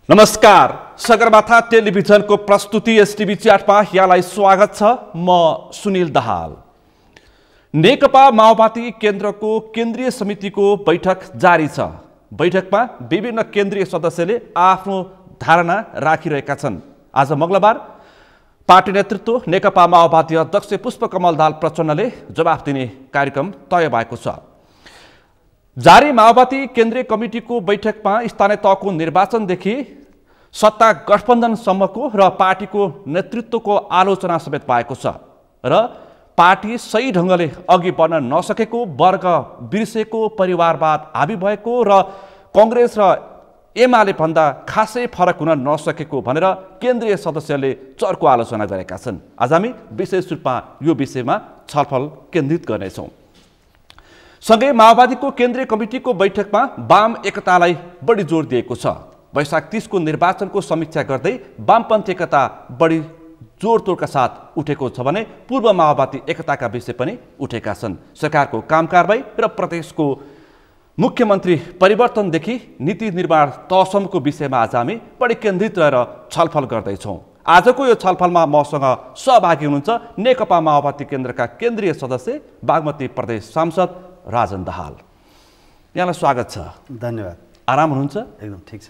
नमस्कार, सगरमाथा टेलिभिजनको प्रस्तुति एसटिभी च्याटमा यहाँलाई स्वागत छ। म सुनिल दाहाल। नेकपा माओवादी केन्द्रको केन्द्रीय समितिको बैठक जारी छ। बैठकमा विभिन्न केन्द्रीय सदस्यले आफ्नो धारणा राखिरहेका छन्। आज मंगलबार पार्टी नेतृत्व नेकपा माओवादी अध्यक्ष पुष्पकमल दाहाल प्रचण्डले जवाफ दिने कार्यक्रम तय भएको छ। जारी माओवादी केन्द्रीय कमिटीको बैठकमा स्थानीय तहको निर्वाचनदेखि सत्ता गठबन्धनसम्मको र पार्टीको नेतृत्वको आलोचना समेत भएको छ र पार्टी सही ढङ्गले अघि बढ्न नसकेको, वर्ग बिर्सेको, परिवारवाद हाबी भएको र कङ्ग्रेस र एमाले भन्दा खासै फरक हुन नसकेको भनेर केन्द्रीय सदस्यले चर्को आलोचना गरेका छन्। आज हामी विशेष रूपमा यो विषयमा छलफल केन्द्रित गर्नेछौँ। सँगै माओवादीको केन्द्रीय कमिटीको बैठकमा वाम एकतालाई बढी जोड दिएको छ। वैशाख 30 को निर्वाचनको समीक्षा गर्दै वामपन्थी एकता बढी जोडतोडका साथ उठेको छ भने पूर्व माओवादी एकताका विषय पनि उठेका छन्। सरकारको काम कारबाही र प्रदेशको मुख्यमन्त्री परिवर्तनदेखि नीति निर्माण तहसम्मको विषयमा आज हामी बढी केन्द्रित रहेर छलफल गर्दैछौँ। आजको यो छलफलमा मसँग सहभागी हुनुहुन्छ नेकपा माओवादी केन्द्रका केन्द्रीय सदस्य बागमती प्रदेश सांसद राजन दाहाल। यहाँलाई स्वागत छ। धन्यवाद। आराम हुनुहुन्छ? एकदम ठिक छ।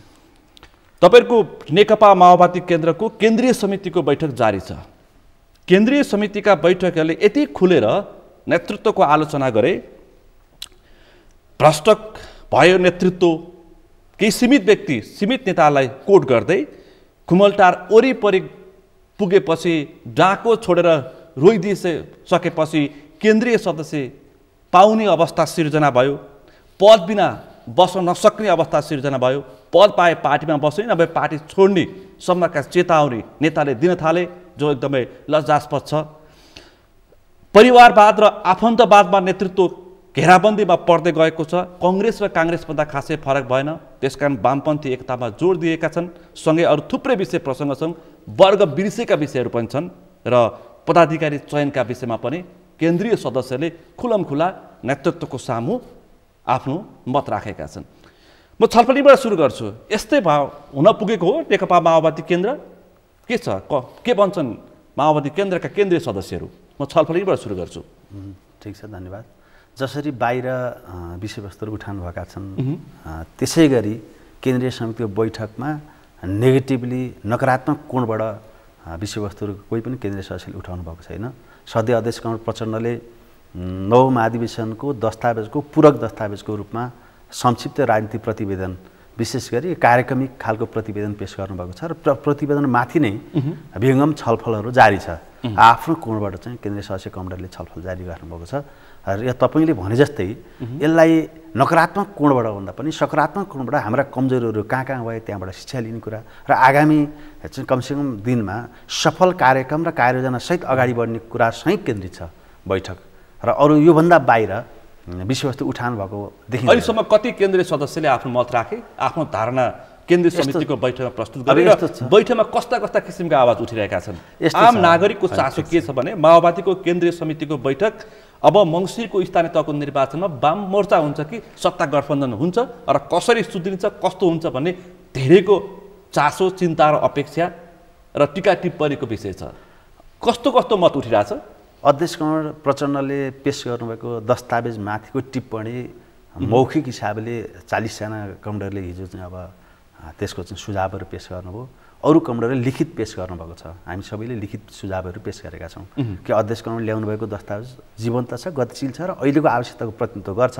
तपाईहरुको नेकपा माओवादी केन्द्रको केन्द्रीय समितिको बैठक जारी छ। केन्द्रीय समितिका बैठकहरूले यति खुलेर नेतृत्वको आलोचना गरे, भ्रष्ट भयो नेतृत्व, केही सीमित व्यक्ति सीमित नेतालाई कोट गर्दै खुमलटार वरिपरि पुगेपछि डाको छोडेर रोइदिसकेपछि केन्द्रीय सदस्य पाउने अवस्था सिर्जना भयो, पद बिना बस्न नसक्ने अवस्था सिर्जना भयो, पद पाए पार्टीमा बस्ने नभए पार्टी छोड्ने सम्मका चेतावनी नेताले दिन थाले, जो एकदमै लज्जास्पद छ। परिवारवाद र आफन्तवादमा नेतृत्व घेराबन्दीमा पर्दै गएको छ। कङ्ग्रेस र काङ्ग्रेसभन्दा खासै फरक भएन, त्यसकारण वामपन्थी एकतामा जोड दिएका छन्। सँगै अरू थुप्रै विषय प्रसङ्ग छन्, वर्ग बिर्सेका विषयहरू पनि छन् र पदाधिकारी चयनका विषयमा पनि केन्द्रीय सदस्यले खुलमखुला नेतृत्वको सामु आफ्नो मत राखेका छन्। म छलफलीबाट सुरु गर्छु। यस्तै भाव हुन पुगेको हो नेकपा माओवादी केन्द्र? के छ, के बन्छन् माओवादी केन्द्रका केन्द्रीय सदस्यहरू? म छलफलीबाट सुरु गर्छु। ठिक छ, धन्यवाद। जसरी बाहिर विषयवस्तुहरू उठाउनु भएका छन्, त्यसै गरी केन्द्रीय समितिको बैठकमा नेगेटिभली नकारात्मक कोणबाट विषयवस्तुहरू कोही पनि केन्द्रीय सदस्यले उठाउनु भएको छैन। सधैँ अध्यक्ष कमल प्रचण्डले 9 महाधिवेशनको दस्तावेजको पूरक दस्तावेजको रूपमा संक्षिप्त राजनीतिक प्रतिवेदन, विशेष गरी कार्यक्रमिक खालको प्रतिवेदन पेश गर्नुभएको छ र प्रतिवेदनमाथि नै विहङ्गम छलफलहरू जारी छ। आफ्नो कोणबाट चाहिँ केन्द्रीय सदस्य कमरेडले छलफल जारी गर्नुभएको छ र तपाईँले भने जस्तै यसलाई नकारात्मक कोणबाट भन्दा पनि सकारात्मक कोणबाट हाम्रा कमजोरीहरू कहाँ कहाँ भए त्यहाँबाट शिक्षा लिने कुरा र आगामी चाहिँ कमसेकम दिनमा सफल कार्यक्रम र कार्ययोजनासहित अगाडि बढ्ने कुरासहित केन्द्रित छ बैठक। र अरू योभन्दा बाहिर विषयवस्तु उठाउनु भएको देखिन्छ। अहिलेसम्म कति केन्द्रीय सदस्यले आफ्नो मत राखे, आफ्नो धारणा केन्द्रीय समितिको बैठकमा प्रस्तुत गरे र बैठकमा कस्ता कस्ता किसिमका आवाज उठिरहेका छन्? आम नागरिकको चासो के छ भने माओवादीको केन्द्रीय समितिको बैठक अब मङ्सिरको स्थानीय तहको निर्वाचनमा वाम मोर्चा हुन्छ कि सत्ता गठबन्धन हुन्छ र कसरी सुध्रिन्छ, कस्तो हुन्छ भन्ने धेरैको चासो, चिन्ता र अपेक्षा र टीका टिप्पणीको विषय छ। कस्तो कस्तो मत उठिरहेछ? अध्यक्ष कमल प्रचण्डले पेश गर्नुभएको दस्तावेजमाथिको टिप्पणी मौखिक हिसाबले 40 जना कमरेडले हिजो चाहिँ अब त्यसको चाहिँ सुझावहरू पेश गर्नुभयो। अरू कमरेडले लिखित पेश गर्नुभएको छ। हामी सबैले लिखित सुझावहरू पेश गरेका छौँ कि अध्यक्ष कमलले ल्याउनुभएको दस्तावेज जीवन्त छ, गतिशील छ र अहिलेको आवश्यकताको प्रतिनिधित्व गर्छ।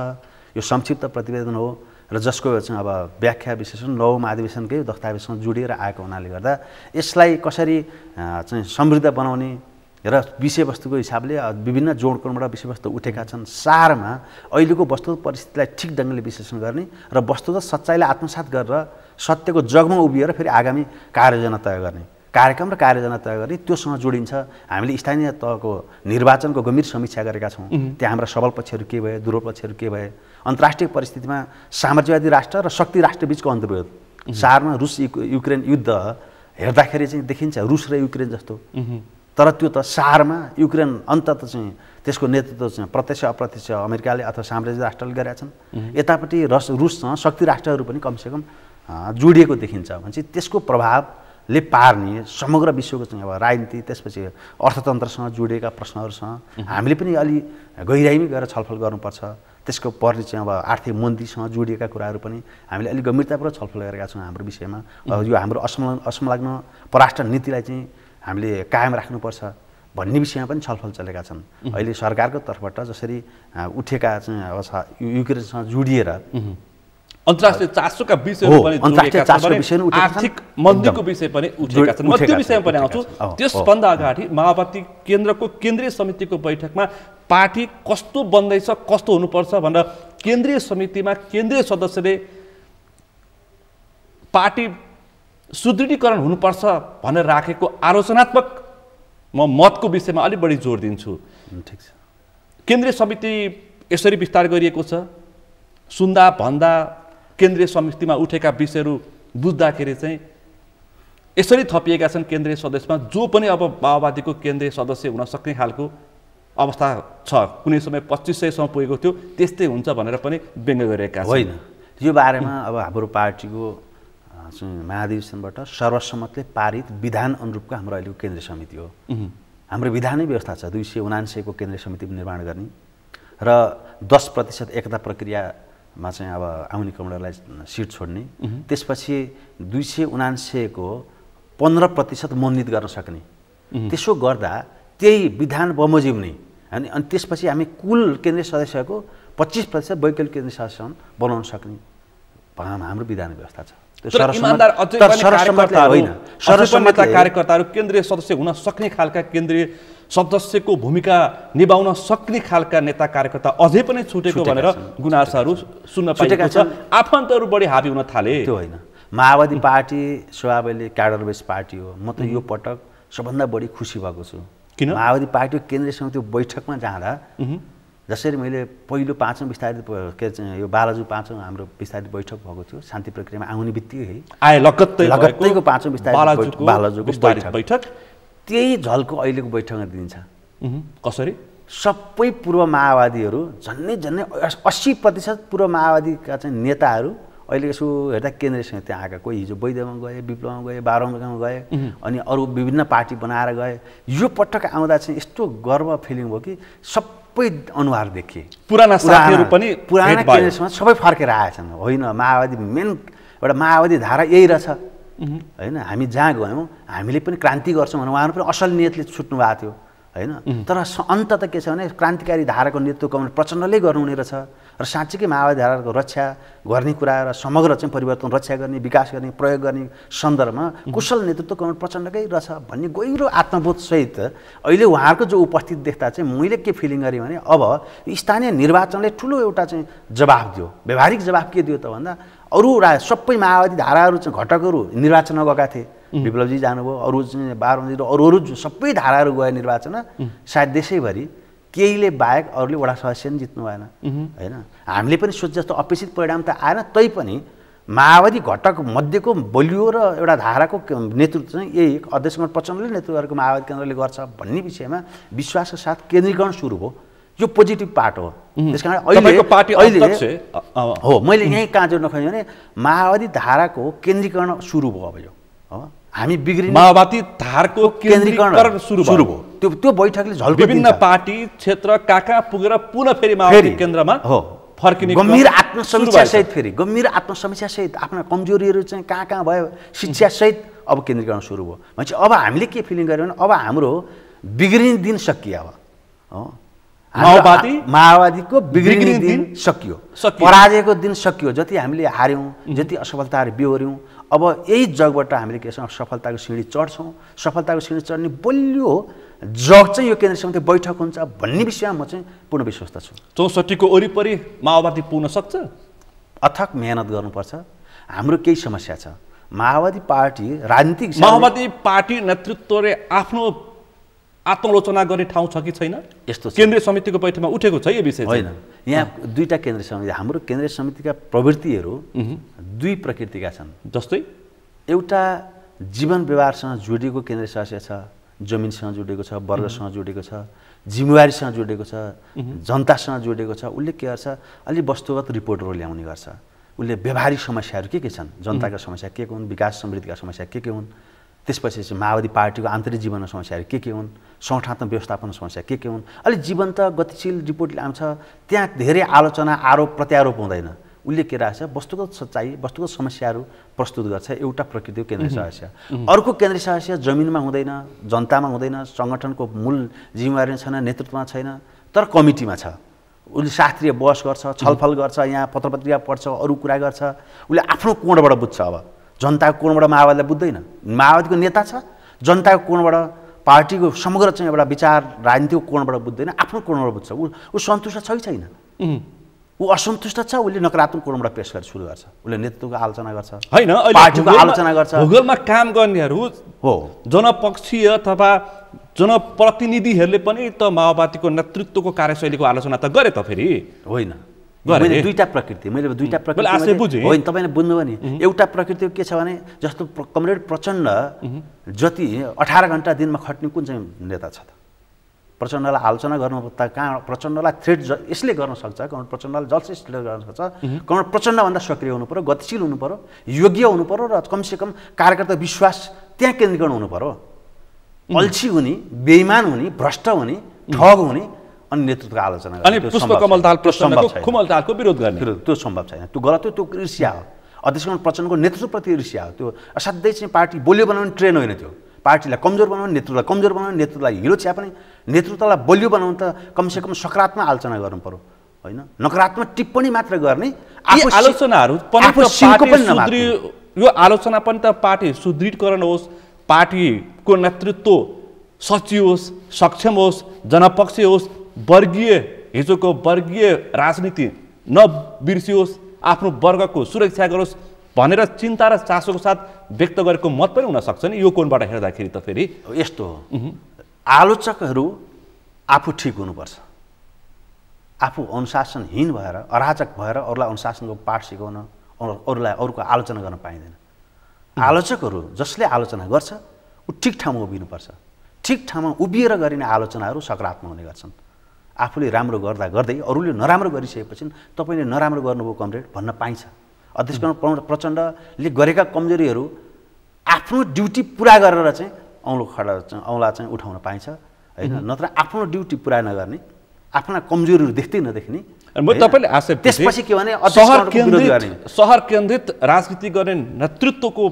यो संक्षिप्त प्रतिवेदन हो र जसको चाहिँ अब व्याख्या विश्लेषण 9 महाधिवेशनकै दस्तावेजसँग जोडिएर आएको हुनाले गर्दा यसलाई कसरी चाहिँ समृद्ध बनाउने र विषयवस्तुको हिसाबले विभिन्न जोडकोणबाट विषयवस्तु उठेका छन्। सारमा अहिलेको वस्तुगत परिस्थितिलाई ठिक ढङ्गले विश्लेषण गर्ने र वस्तुगत सच्चाइलाई आत्मसात गरेर सत्यको जगमा उभिएर फेरि आगामी कार्ययोजना तय गर्ने, कार्यक्रम र कार्ययोजना तय गर्ने, त्योसँग जोडिन्छ। हामीले स्थानीय तहको निर्वाचनको गम्भीर समीक्षा गरेका छौँ। त्यहाँ हाम्रा सबल पक्षहरू के भए, दुर्बल पक्षहरू के भए, अन्तर्राष्ट्रिय परिस्थितिमा साम्राज्यवादी राष्ट्र र शक्ति राष्ट्रबीचको अन्तर्विरोध, सारमा रुस युक्रेन युद्ध हेर्दाखेरि चाहिँ देखिन्छ रुस र युक्रेन जस्तो, तर त्यो त सारमा युक्रेन अन्तत चाहिँ त्यसको नेतृत्व चाहिँ प्रत्यक्ष अप्रत्यक्ष अमेरिकाले अथवा साम्राज्यवादी राष्ट्रले गरेका छन्। यतापट्टि रुससँग शक्ति राष्ट्रहरू पनि कमसेकम जोडिएको देखिन्छ भने चाहिँ त्यसको प्रभावले पार्ने समग्र विश्वको चाहिँ अब राजनीति त्यसपछि अर्थतन्त्रसँग जोडिएका प्रश्नहरूसँग हामीले पनि अलि गहिराइमै गएर छलफल गर्नुपर्छ। त्यसको पर्ने चाहिँ अब आर्थिक मन्दीसँग जोडिएका कुराहरू पनि हामीले अलिक गम्भीरतापूर्वक छलफल गरेका छौँ हाम्रो विषयमा। यो हाम्रो असंलग्न परराष्ट्र नीतिलाई चाहिँ हामीले कायम राख्नुपर्छ भन्ने विषयमा पनि छलफल चलेका छन्। अहिले सरकारको तर्फबाट जसरी उठेका चाहिँ अब युक्रेनसँग जोडिएर अन्तर्राष्ट्रिय चासोका विषयहरू पनि जोडिएका छन्, आर्थिक मन्दीको विषय पनि उठेका छन्। म त्यो विषयमा पनि आउँछु। त्यसभन्दा अगाडि माओवादी केन्द्रको केन्द्रीय समितिको बैठकमा पार्टी कस्तो बन्दैछ, कस्तो हुनुपर्छ भनेर केन्द्रीय समितिमा केन्द्रीय सदस्यले पार्टी सुदृढीकरण हुनुपर्छ भनेर राखेको आलोचनात्मक म मतको विषयमा अलिक बढी जोड दिन्छु। ठिक छ, केन्द्रीय समिति यसरी विस्तार गरिएको छ, सुन्दा भन्दा केन्द्रीय समितिमा उठेका विषयहरू बुझ्दाखेरि चाहिँ यसरी थपिएका छन् केन्द्रीय सदस्यमा, जो पनि अब माओवादीको केन्द्रीय सदस्य हुन सक्ने खालको अवस्था छ। कुनै समय 2500सम्म पुगेको थियो, त्यस्तै हुन्छ भनेर पनि व्यङ्ग्य गरिएका छन्। होइन, यो बारेमा अब हाम्रो पार्टीको महाधिवेशनबाट सर्वसम्मतले पारित विधान अनुरूपको हाम्रो अहिलेको केन्द्रीय समिति हो। हाम्रो विधानै व्यवस्था छ 279 को केन्द्रीय समिति निर्माण गर्ने र 10% एकता प्रक्रियामा चाहिँ अब आउने कमान्डरलाई सिट छोड्ने, त्यसपछि 279 को 15% मनोनित गर्न सक्ने। त्यसो गर्दा त्यही विधान बमोजिम नै अनि त्यसपछि हामी कुल केन्द्रीय सदस्यको 25% वैकल्पिक केन्द्रीय सदस्य बनाउन सक्ने हाम्रो विधान व्यवस्था छ। कार्यकर्ताहरू केन्द्रीय सदस्य हुन सक्ने खालका केन्द्रीय सदस्यको भूमिका निभाउन सक्ने खालका नेता कार्यकर्ता अझै पनि छुटेको भनेर गुनासाहरू सुन्न पाइएको छ। आफन्तहरू बढी हाबी हुन थाले। त्यो होइन, माओवादी पार्टी स्वभावले क्याडर बेस पार्टी हो। म त यो पटक सबभन्दा बढी खुसी भएको छु। किन? माओवादी पार्टीको केन्द्रीय समिति बैठकमा जाँदा जसरी मैले पहिलो 5औं विस्तारित यो बालाजु 5औं हाम्रो विस्तारित बैठक भएको थियो, शान्ति प्रक्रियामा आउने बित्तिकै आए लगत्तैको 5औं विस्तारित बालाजुको बैठक त्यही झल्को अहिलेको बैठकमा दिन्छ। कसरी? सबै पूर्व माओवादीहरू झन्नै 80% पूर्व माओवादीका चाहिँ नेताहरू अहिले यसो हेर्दा केन्द्रीय समिति आएका, कोही हिजो वैद्यमा गए, विप्लवमा गए, बाह्रौँमा गए, अनि अरू विभिन्न पार्टी बनाएर गए। यो पटक आउँदा चाहिँ यस्तो गर्व फिलिङ भयो कि सबै अनुहार देखिए। पुराना साथीहरू पनि पुराना केन्द्रीय समिति सबै फर्केर आएछन्। होइन, माओवादी मेन एउटा माओवादी धारा यही रहेछ होइन। हामी जहाँ गयौँ हामीले पनि क्रान्ति गर्छौँ भने उहाँहरू पनि असल नियतले छुट्नु भएको थियो होइन। तर अन्तत के छ भने क्रान्तिकारी धाराको नेतृत्व कमरेड प्रचण्डले गर्नुहुने रहेछ र साँच्चीकै माओवादी धाराको रक्षा गर्ने कुरा र समग्र चाहिँ परिवर्तन रक्षा गर्ने, विकास गर्ने, प्रयोग गर्ने सन्दर्भमा कुशल नेतृत्व कमरेड प्रचण्डकै रहेछ भन्ने गहिरो आत्मबोधसहित अहिले उहाँहरूको जो उपस्थित देख्दा चाहिँ मैले के फिलिङ गरेँ भने अब स्थानीय निर्वाचनले ठुलो एउटा चाहिँ जवाफ दियो। व्यावहारिक जवाफ के दियो त भन्दा अरू सबै माओवादी धाराहरू चाहिँ घटकहरू निर्वाचनमा गएका थिए। विप्लवजी जानुभयो, अरू चाहिँ बाह्रौँजी र अरू सबै धाराहरू गए निर्वाचनमा। सायद देशैभरि केहीले बाहेक अरूले वडा सदस्य पनि जित्नु भएन होइन। हामीले पनि सोचे जस्तो अपेक्षित परिणाम त आएन, तैपनि माओवादी घटक मध्येको बलियो र एउटा धाराको नेतृत्व चाहिँ यही अध्यक्ष प्रचण्डले नेतृत्व गरेको माओवादी केन्द्रले गर्छ भन्ने विषयमा विश्वासका साथ केन्द्रीकरण सुरु भयो। यो पोजिटिभ पार्ट हो। त्यसकारण अहिले हो मैले यहीँ कहाँ जोड्न खोजेँ भने माओवादी धाराको केन्द्रीकरण सुरु भयो। अब यो हामी बिग्रिने माओवादी धारको केन्द्रीकरण सुरु भयो। त्यो बैठकले झल्को विभिन्न पार्टी क्षेत्र कहाँ पुगेर पुनः फेरि माओवादी केन्द्रमा हो फर्किने गम्भीर आत्मसमीक्षा सहित, फेरि गम्भीर आत्मसमीक्षा सहित आफ्ना कमजोरीहरू चाहिँ कहाँ भयो शिक्षा सहित अब केन्द्रीकरण सुरु भयो। भनेपछि अब हामीले के फिलिङ गर्यौँ भने अब हाम्रो बिग्रिने दिन सकियो। अब माओवादीको बिग्रिने दिन सकियो, पराजयको दिन सकियो। जति हामीले हार्यौँ, जति असफलताहरू बेहोर्यौँ, अब यही जगबाट हामीले के छौँ सफलताको सिँढी चढ्छौँ। सफलताको सिँढी चढ्ने बलियो जग चाहिँ यो केन्द्रीय समिति बैठक हुन्छ भन्ने विषयमा म चाहिँ पूर्ण विश्वस्त छु। 64 को वरिपरि माओवादी पुग्न सक्छ। अथक मेहनत गर्नुपर्छ। हाम्रो केही समस्या छ। माओवादी पार्टी राजनीतिक माओवादी पार्टी नेतृत्वले आफ्नो आत्मलोचना गर्ने ठाउँ छ कि छैन? यस्तो केन्द्रीय समितिको बैठकमा उठेको छ यो विषय? होइन, यहाँ दुईटा केन्द्रीय समिति, हाम्रो केन्द्रीय समितिका प्रवृत्तिहरू दुई प्रकृतिका छन्। जस्तै एउटा जीवन व्यवहारसँग जोडिएको केन्द्रीय सदस्य छ, जमिनसँग जोडिएको छ, वर्गसँग जोडिएको छ, जिम्मेवारीसँग जोडिएको छ, जनतासँग जोडिएको छ। उसले के गर्छ अलि वस्तुगत रिपोर्टहरू ल्याउने गर्छ। उसले व्यवहारिक समस्याहरू के छन्, जनताका समस्या के हुन्, विकास समृद्धिका समस्या के हुन्, त्यसपछि चाहिँ माओवादी पार्टीको आन्तरिक जीवनमा समस्याहरू के हुन्, संगठनात्मक व्यवस्थापन समस्या के हुन्, अलिक जीवन्त गतिशील रिपोर्ट आउँछ। त्यहाँ धेरै आलोचना आरोप प्रत्यारोप हुँदैन। उसले के राख्छ, वस्तुगत सच्चाइ वस्तुगत समस्याहरू प्रस्तुत गर्छ। एउटा प्रकृतिको केन्द्रीय समस्या, अर्को केन्द्रीय समस्या जमिनमा हुँदैन, जनतामा हुँदैन, सङ्गठनको मूल जिम्मेवारी छैन, नेतृत्वमा छैन, तर कमिटीमा छ। उसले शास्त्रीय बहस गर्छ, छलफल गर्छ, यहाँ पत्रपत्रिका पढ्छ, अरू कुरा गर्छ। उसले आफ्नो कोणबाट बुझ्छ। अब जनताको कोणबाट माओवादीलाई बुझ्दैन। माओवादीको नेता छ, जनताको कोणबाट पार्टीको समग्र चाहिँ एउटा विचार राजनीतिको कोणबाट बुझ्दैन, आफ्नो कोणबाट बुझ्छ। ऊ सन्तुष्ट छ कि छैन? ऊ असन्तुष्ट छ, उसले नकारात्मक कोणबाट पेश गरेर सुरु गर्छ। उसले नेतृत्वको आलोचना गर्छ, होइन पार्टीको आलोचना गर्छ। भूगोलमा काम गर्नेहरू हो, जनपक्षीय अथवा जनप्रतिनिधिहरूले पनि त माओवादीको नेतृत्वको कार्यशैलीको आलोचना त गरे त फेरि होइन। मैले दुईटा प्रकृति होइन, तपाईँले बुझ्नुभयो नि। एउटा प्रकृति के छ भने, जस्तो कमरेड प्रचण्ड जति 18 घण्टा दिनमा खट्ने कुन चाहिँ नेता छ त? प्रचण्डलाई आलोचना गर्नु त कहाँ? प्रचण्डलाई थ्रेट यसले गर्न सक्छ, कमरेड प्रचण्डलाई जसले गर्न सक्छ, कमरेड प्रचण्डभन्दा सक्रिय हुनु पर्यो, गतिशील हुनु पर्यो, योग्य हुनु पर्यो, र कमसेकम कार्यकर्ता विश्वास त्यहाँ केन्द्रीकरण हुनु पर्यो। अल्छी हुने, बेइमान हुने, भ्रष्ट हुने, ठग हुने, अनि नेतृत्वको आलोचना गर्ने, अनि पुष्पकमल दाहाल प्रचण्डको खुमल दाहालको विरोध गर्ने, त्यो सम्भव छैन। त्यो गलत हो, त्यो ईर्ष्या हो। अध्यक्ष प्रचण्डको नेतृत्वप्रति ईर्ष्या हो। त्यो असाध्यै चाहिँ पार्टी बलियो बनाउने ट्रेन होइन। त्यो पार्टीलाई कमजोर बनाउने, नेतृत्वलाई कमजोर बनाउने, नेतृत्वलाई हिलो छ्याप्ने, नेतृत्वलाई बलियो बनाउनु त कमसेकम सकारात्मक आलोचना गर्नु पर्यो, होइन नकारात्मक टिप्पणी मात्र गर्ने। आलोचनाहरू यो आलोचना पनि त पार्टी सुदृढीकरण होस्, पार्टीको नेतृत्व सचियोस्, सक्षम होस्, जनपक्षीय होस्, वर्गीय हिजोको वर्गीय राजनीति नबिर्सियोस्, आफ्नो वर्गको सुरक्षा गरोस् भनेर चिन्ता र चासोको साथ व्यक्त गरेको मत पनि हुन सक्छ नि। यो कोणबाट हेर्दाखेरि त फेरि यस्तो हो, आलोचकहरू आफू ठिक हुनुपर्छ। आफू अनुशासनहीन भएर, अराजक भएर अरूलाई अनुशासनको पाठ सिकाउन, अरूलाई अरूको आलोचना गर्न पाइँदैन। आलोचकहरू जसले आलोचना गर्छ ऊ ठिक ठाउँमा उभिनुपर्छ। ठिक ठाउँमा उभिएर गरिने आलोचनाहरू सकारात्मक हुने गर्छन्। आफूले राम्रो गर्दा गर्दै अरूले नराम्रो गरिसकेपछि तपाईँले नराम्रो गर्नुभयो कमरेड भन्न पाइन्छ। अध्यक्ष प्रचण्डले गरेका कमजोरीहरू आफ्नो ड्युटी पुरा गरेर चाहिँ औँला चाहिँ उठाउन पाइन्छ, होइन? नत्र आफ्नो ड्युटी पुरा नगर्ने, आफ्ना कमजोरीहरू देख्दै नदेख्ने। तपाईँले आक्षेप त्यसपछि के भने सहर केन्द्रित राजनीति गर्ने नेतृत्वको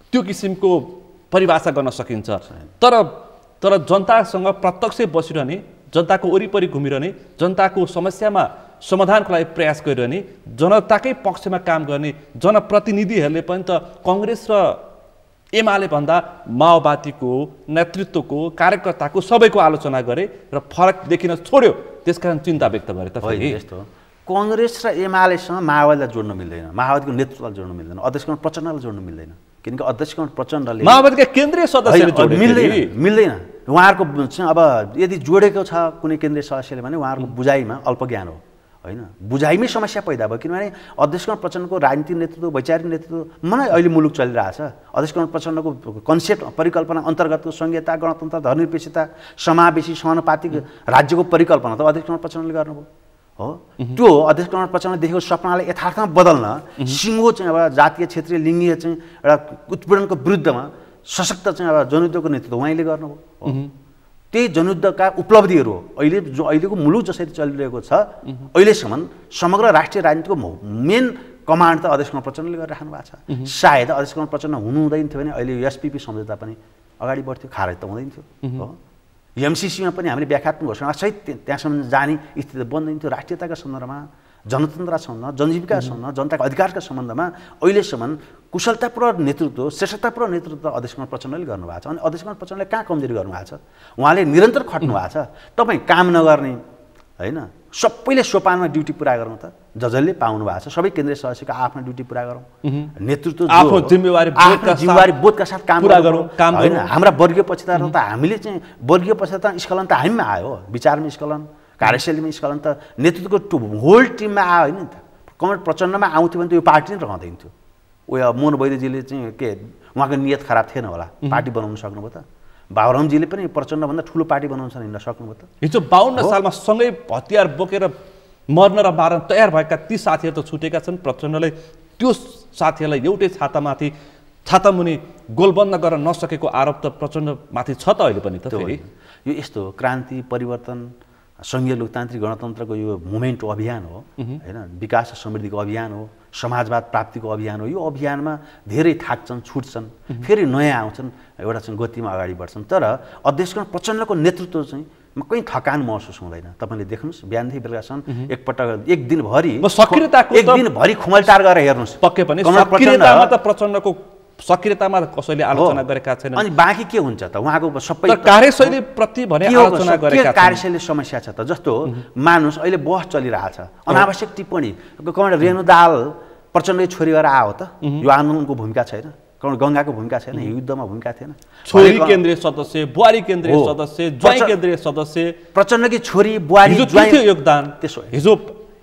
त्यो किसिमको परिभाषा गर्न सकिन्छ, तर जनतासँग प्रत्यक्ष बसिरहने, जनताको वरिपरि घुमिरहने, जनताको समस्यामा समाधानको लागि प्रयास गरिरहने, जनताकै पक्षमा काम गर्ने जनप्रतिनिधिहरूले पनि त कङ्ग्रेस र एमाले भन्दा माओवादीको नेतृत्वको, कार्यकर्ताको सबैको आलोचना गरे र फरक देखिन छोड्यो। त्यसकारण चिन्ता व्यक्त गरे। त यस्तो कङ्ग्रेस र एमालेसँग माओवादीलाई जोड्न मिल्दैन, माओवादीको नेतृत्वलाई जोड्न मिल्दैन, अध्यक्ष प्रचण्डलाई जोड्न मिल्दैन। किनकि अध्यक्ष प्रचण्डले माओवादीका केन्द्रीय सदस्यले मिल्दैन। उहाँहरूको चाहिँ अब यदि जोडेको छ कुनै केन्द्रीय सदस्यले भने उहाँहरूको बुझाइमा अल्पज्ञान हो, होइन? बुझाइमै समस्या पैदा भयो। किनभने अध्यक्ष प्रचण्डको राजनीतिक नेतृत्व, वैचारिक नेतृत्व मलाई अहिले मुलुक चलिरहेछ। अध्यक्ष प्रचण्डको कन्सेप्ट, परिकल्पना अन्तर्गतको संहिता, गणतन्त्र, धर्मनिरपेक्षता, समावेशी समानुपातिक राज्यको परिकल्पना त अध्यक्ष प्रचण्डले गर्नुभयो हो। त्यो अध्यक्ष प्रचण्डले देखेको सपनालाई यथार्थमा बदल्न सिङ्गो चाहिँ अब जातीय क्षेत्रीय लिङ्गीय चाहिँ एउटा उत्पीडनको विरुद्धमा सशक्त चाहिँ अब जनयुद्धको नेतृत्व उहाँले गर्नुभयो। त्यही जनयुद्धका उपलब्धिहरू हो। अहिलेको मुलुक जसरी चलिरहेको छ अहिलेसम्म समग्र राष्ट्रिय राजनीतिको मेन कमान्ड त अध्यक्ष प्रचण्डले गरिराख्नु भएको छ। सायद अध्यक्ष प्रचण्ड हुनुहुँदैन थियो भने अहिले एसपिपी सम्झौता पनि अगाडि बढ्थ्यो, खारेज त हुँदैन थियो हो। एमसिसीमा पनि हामीले व्याख्यात्मक घोषणासहित त्यहाँसम्म जाने स्थिति बन्दैन थियो। राष्ट्रियताका सन्दर्भमा, जनतन्त्रका सम्बन्धमा, जनजीविका सम्बन्धमा, जनताको अधिकारका सम्बन्धमा अहिलेसम्म कुशलतापूर्वक नेतृत्व, श्रेष्ठतापूर्वक नेतृत्व अध्यक्ष प्रचण्डले गर्नुभएको छ। अनि अध्यक्ष प्रचण्डले कहाँ कमजोरी गर्नुभएको छ? उहाँले निरन्तर खट्नु भएको छ। तपाईँ काम नगर्ने, होइन? सबैले सोपानमा ड्युटी पुरा गरौँ त जसले पाउनु भएको छ। सबै केन्द्रीय सदस्यको आफ्नो ड्युटी पुरा गरौँ, नेतृत्व आफ्नो जिम्मेवारी बोधका साथ काम गरौँ, होइन? हाम्रा वर्गीय पक्षधर त हामीले चाहिँ वर्गीय पक्षधर स्खलन त हामीमा आयो, विचारमा स्खलन, कार्यशैलीमा स्खलन त नेतृत्वको होल टिममा आयो होइन त। कमरेड प्रचण्डमा आउँथ्यो भने त यो पार्टी नै रहँदैन थियो। उयो मोहन वैद्यजीले चाहिँ के उहाँको नियत खराब थिएन होला, पार्टी बनाउन सक्नुभयो त। बाबुरामजीले पनि प्रचण्डभन्दा ठुलो पार्टी बनाउन हिँड्न सक्नुभयो त। हिजो 52 सालमा सँगै हतियार बोकेर मर्न र मार्न तयार भएका ती साथीहरू त छुटेका छन्। प्रचण्डले त्यो साथीहरूलाई एउटै छातामुनि गोलबन्द गर्न नसकेको आरोप त प्रचण्डमाथि छ त अहिले पनि त। फेरि यो यस्तो क्रान्ति परिवर्तन सङ्घीय लोकतान्त्रिक गणतन्त्रको यो मुभमेन्ट अभियान हो होइन, विकास र समृद्धिको अभियान हो, समाजवाद प्राप्तिको अभियान हो। यो अभियानमा धेरै थाक्छन्, छुट्छन्, फेरि नयाँ आउँछन्, एउटा चाहिँ गतिमा अगाडि बढ्छन्। तर अध्यक्ष प्रचण्डको नेतृत्व चाहिँ कहीँ थकान महसुस हुँदैन। तपाईँले देख्नुहोस् बिहानदेखि बेलुकासम्म एकपटक एक दिनभरि खुमलटार गरेर हेर्नुहोस्। पक्कै पनि सक्रियतामा त प्रचण्डको सक्रियतामा कसैले आलोचना गरेका छैनन्। अनि बाँकी के हुन्छ त उहाँको सबै कार्यशैली प्रति भने आलोचना गरेका छन्। कार्यशैली समस्या छ त। जस्तो मानुस अहिले बहस चलिरहेछ, अनावश्यक टिप्पणी कमान्डर रेणु दाहाल प्रचण्डकै छोरी भएर आयो त। यो आन्दोलनको भूमिका छैन, गङ्गाको भूमिका छैन, युद्धमा भूमिका थिएन। छोरी केन्द्रीय सदस्य, बुहारी केन्द्रीय सदस्य, ज्वाइँ केन्द्रीय सदस्य, प्रचण्डकी छोरी बुहारी ज्वाइँ योगदान। त्यसो